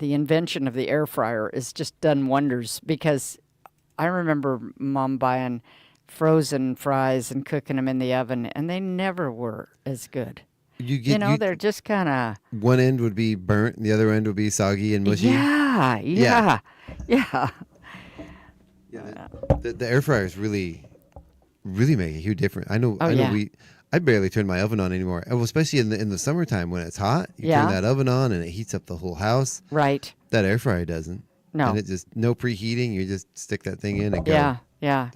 invention of the air fryer has just done wonders, because I remember Mom buying frozen fries and cooking them in the oven, and they never were as good. They're just kind of... One end would be burnt, and the other end would be soggy and mushy. Yeah. The air fryers really make a huge difference. I know I barely turn my oven on anymore. Well, especially in the summertime when it's hot. You turn that oven on and it heats up the whole house. Right. That air fryer doesn't. No. And it just no preheating. You just stick that thing in and go. Yeah.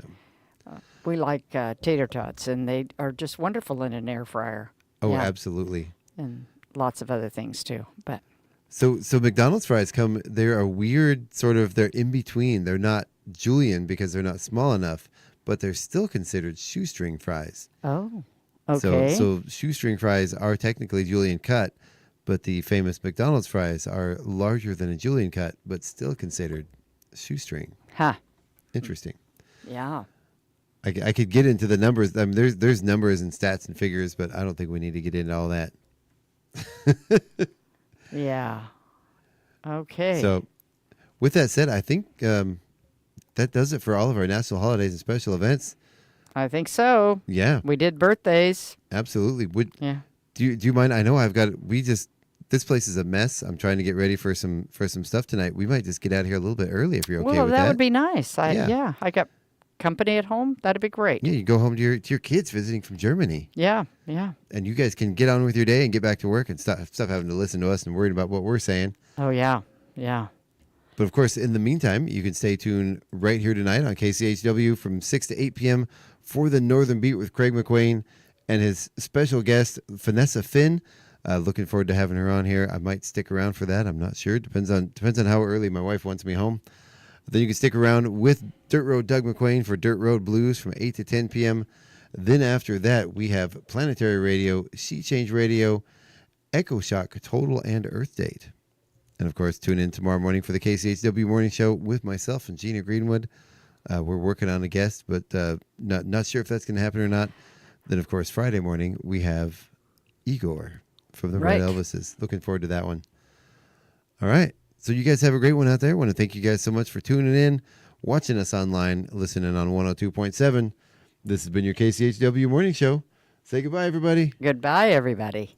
We like tater tots, and they are just wonderful in an air fryer. Oh, absolutely. And lots of other things too. But so McDonald's fries they're a weird sort of, they're in between. They're not Julienne because they're not small enough, but they're still considered shoestring fries. Oh, okay. So shoestring fries are technically Julienne cut, but the famous McDonald's fries are larger than a Julienne cut, but still considered shoestring. Interesting. Yeah. I could get into the numbers. I mean, there's numbers and stats and figures, but I don't think we need to get into all that. Yeah. Okay. So, with that said, I think that does it for all of our national holidays and special events. I think so. Yeah. We did birthdays. Absolutely. Do you mind? I know this place is a mess. I'm trying to get ready for some stuff tonight. We might just get out of here a little bit early if you're okay with that. Well, that would be nice. I got company at home. That'd be great. Yeah, you go home to your kids visiting from Germany. Yeah. And you guys can get on with your day and get back to work and stop having to listen to us and worried about what we're saying. Oh, yeah. But of course, in the meantime, you can stay tuned right here tonight on KCHW from 6 to 8 p.m. for the Northern Beat with Craig McQueen and his special guest, Vanessa Finn. Looking forward to having her on here. I might stick around for that. I'm not sure. Depends on how early my wife wants me home. Then you can stick around with Dirt Road Doug McQueen for Dirt Road Blues from 8 to 10 p.m. Then after that, we have Planetary Radio, Sea Change Radio, Echo Shock, Total, and Earth Date. And, of course, tune in tomorrow morning for the KCHW Morning Show with myself and Gina Greenwood. We're working on a guest, but not sure if that's going to happen or not. Then, of course, Friday morning, we have Igor from the Red Elvises. Looking forward to that one. All right. So you guys have a great one out there. I want to thank you guys so much for tuning in, watching us online, listening on 102.7. This has been your KCHW Morning Show. Say goodbye, everybody. Goodbye, everybody.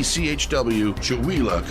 KCHW, Chewelah.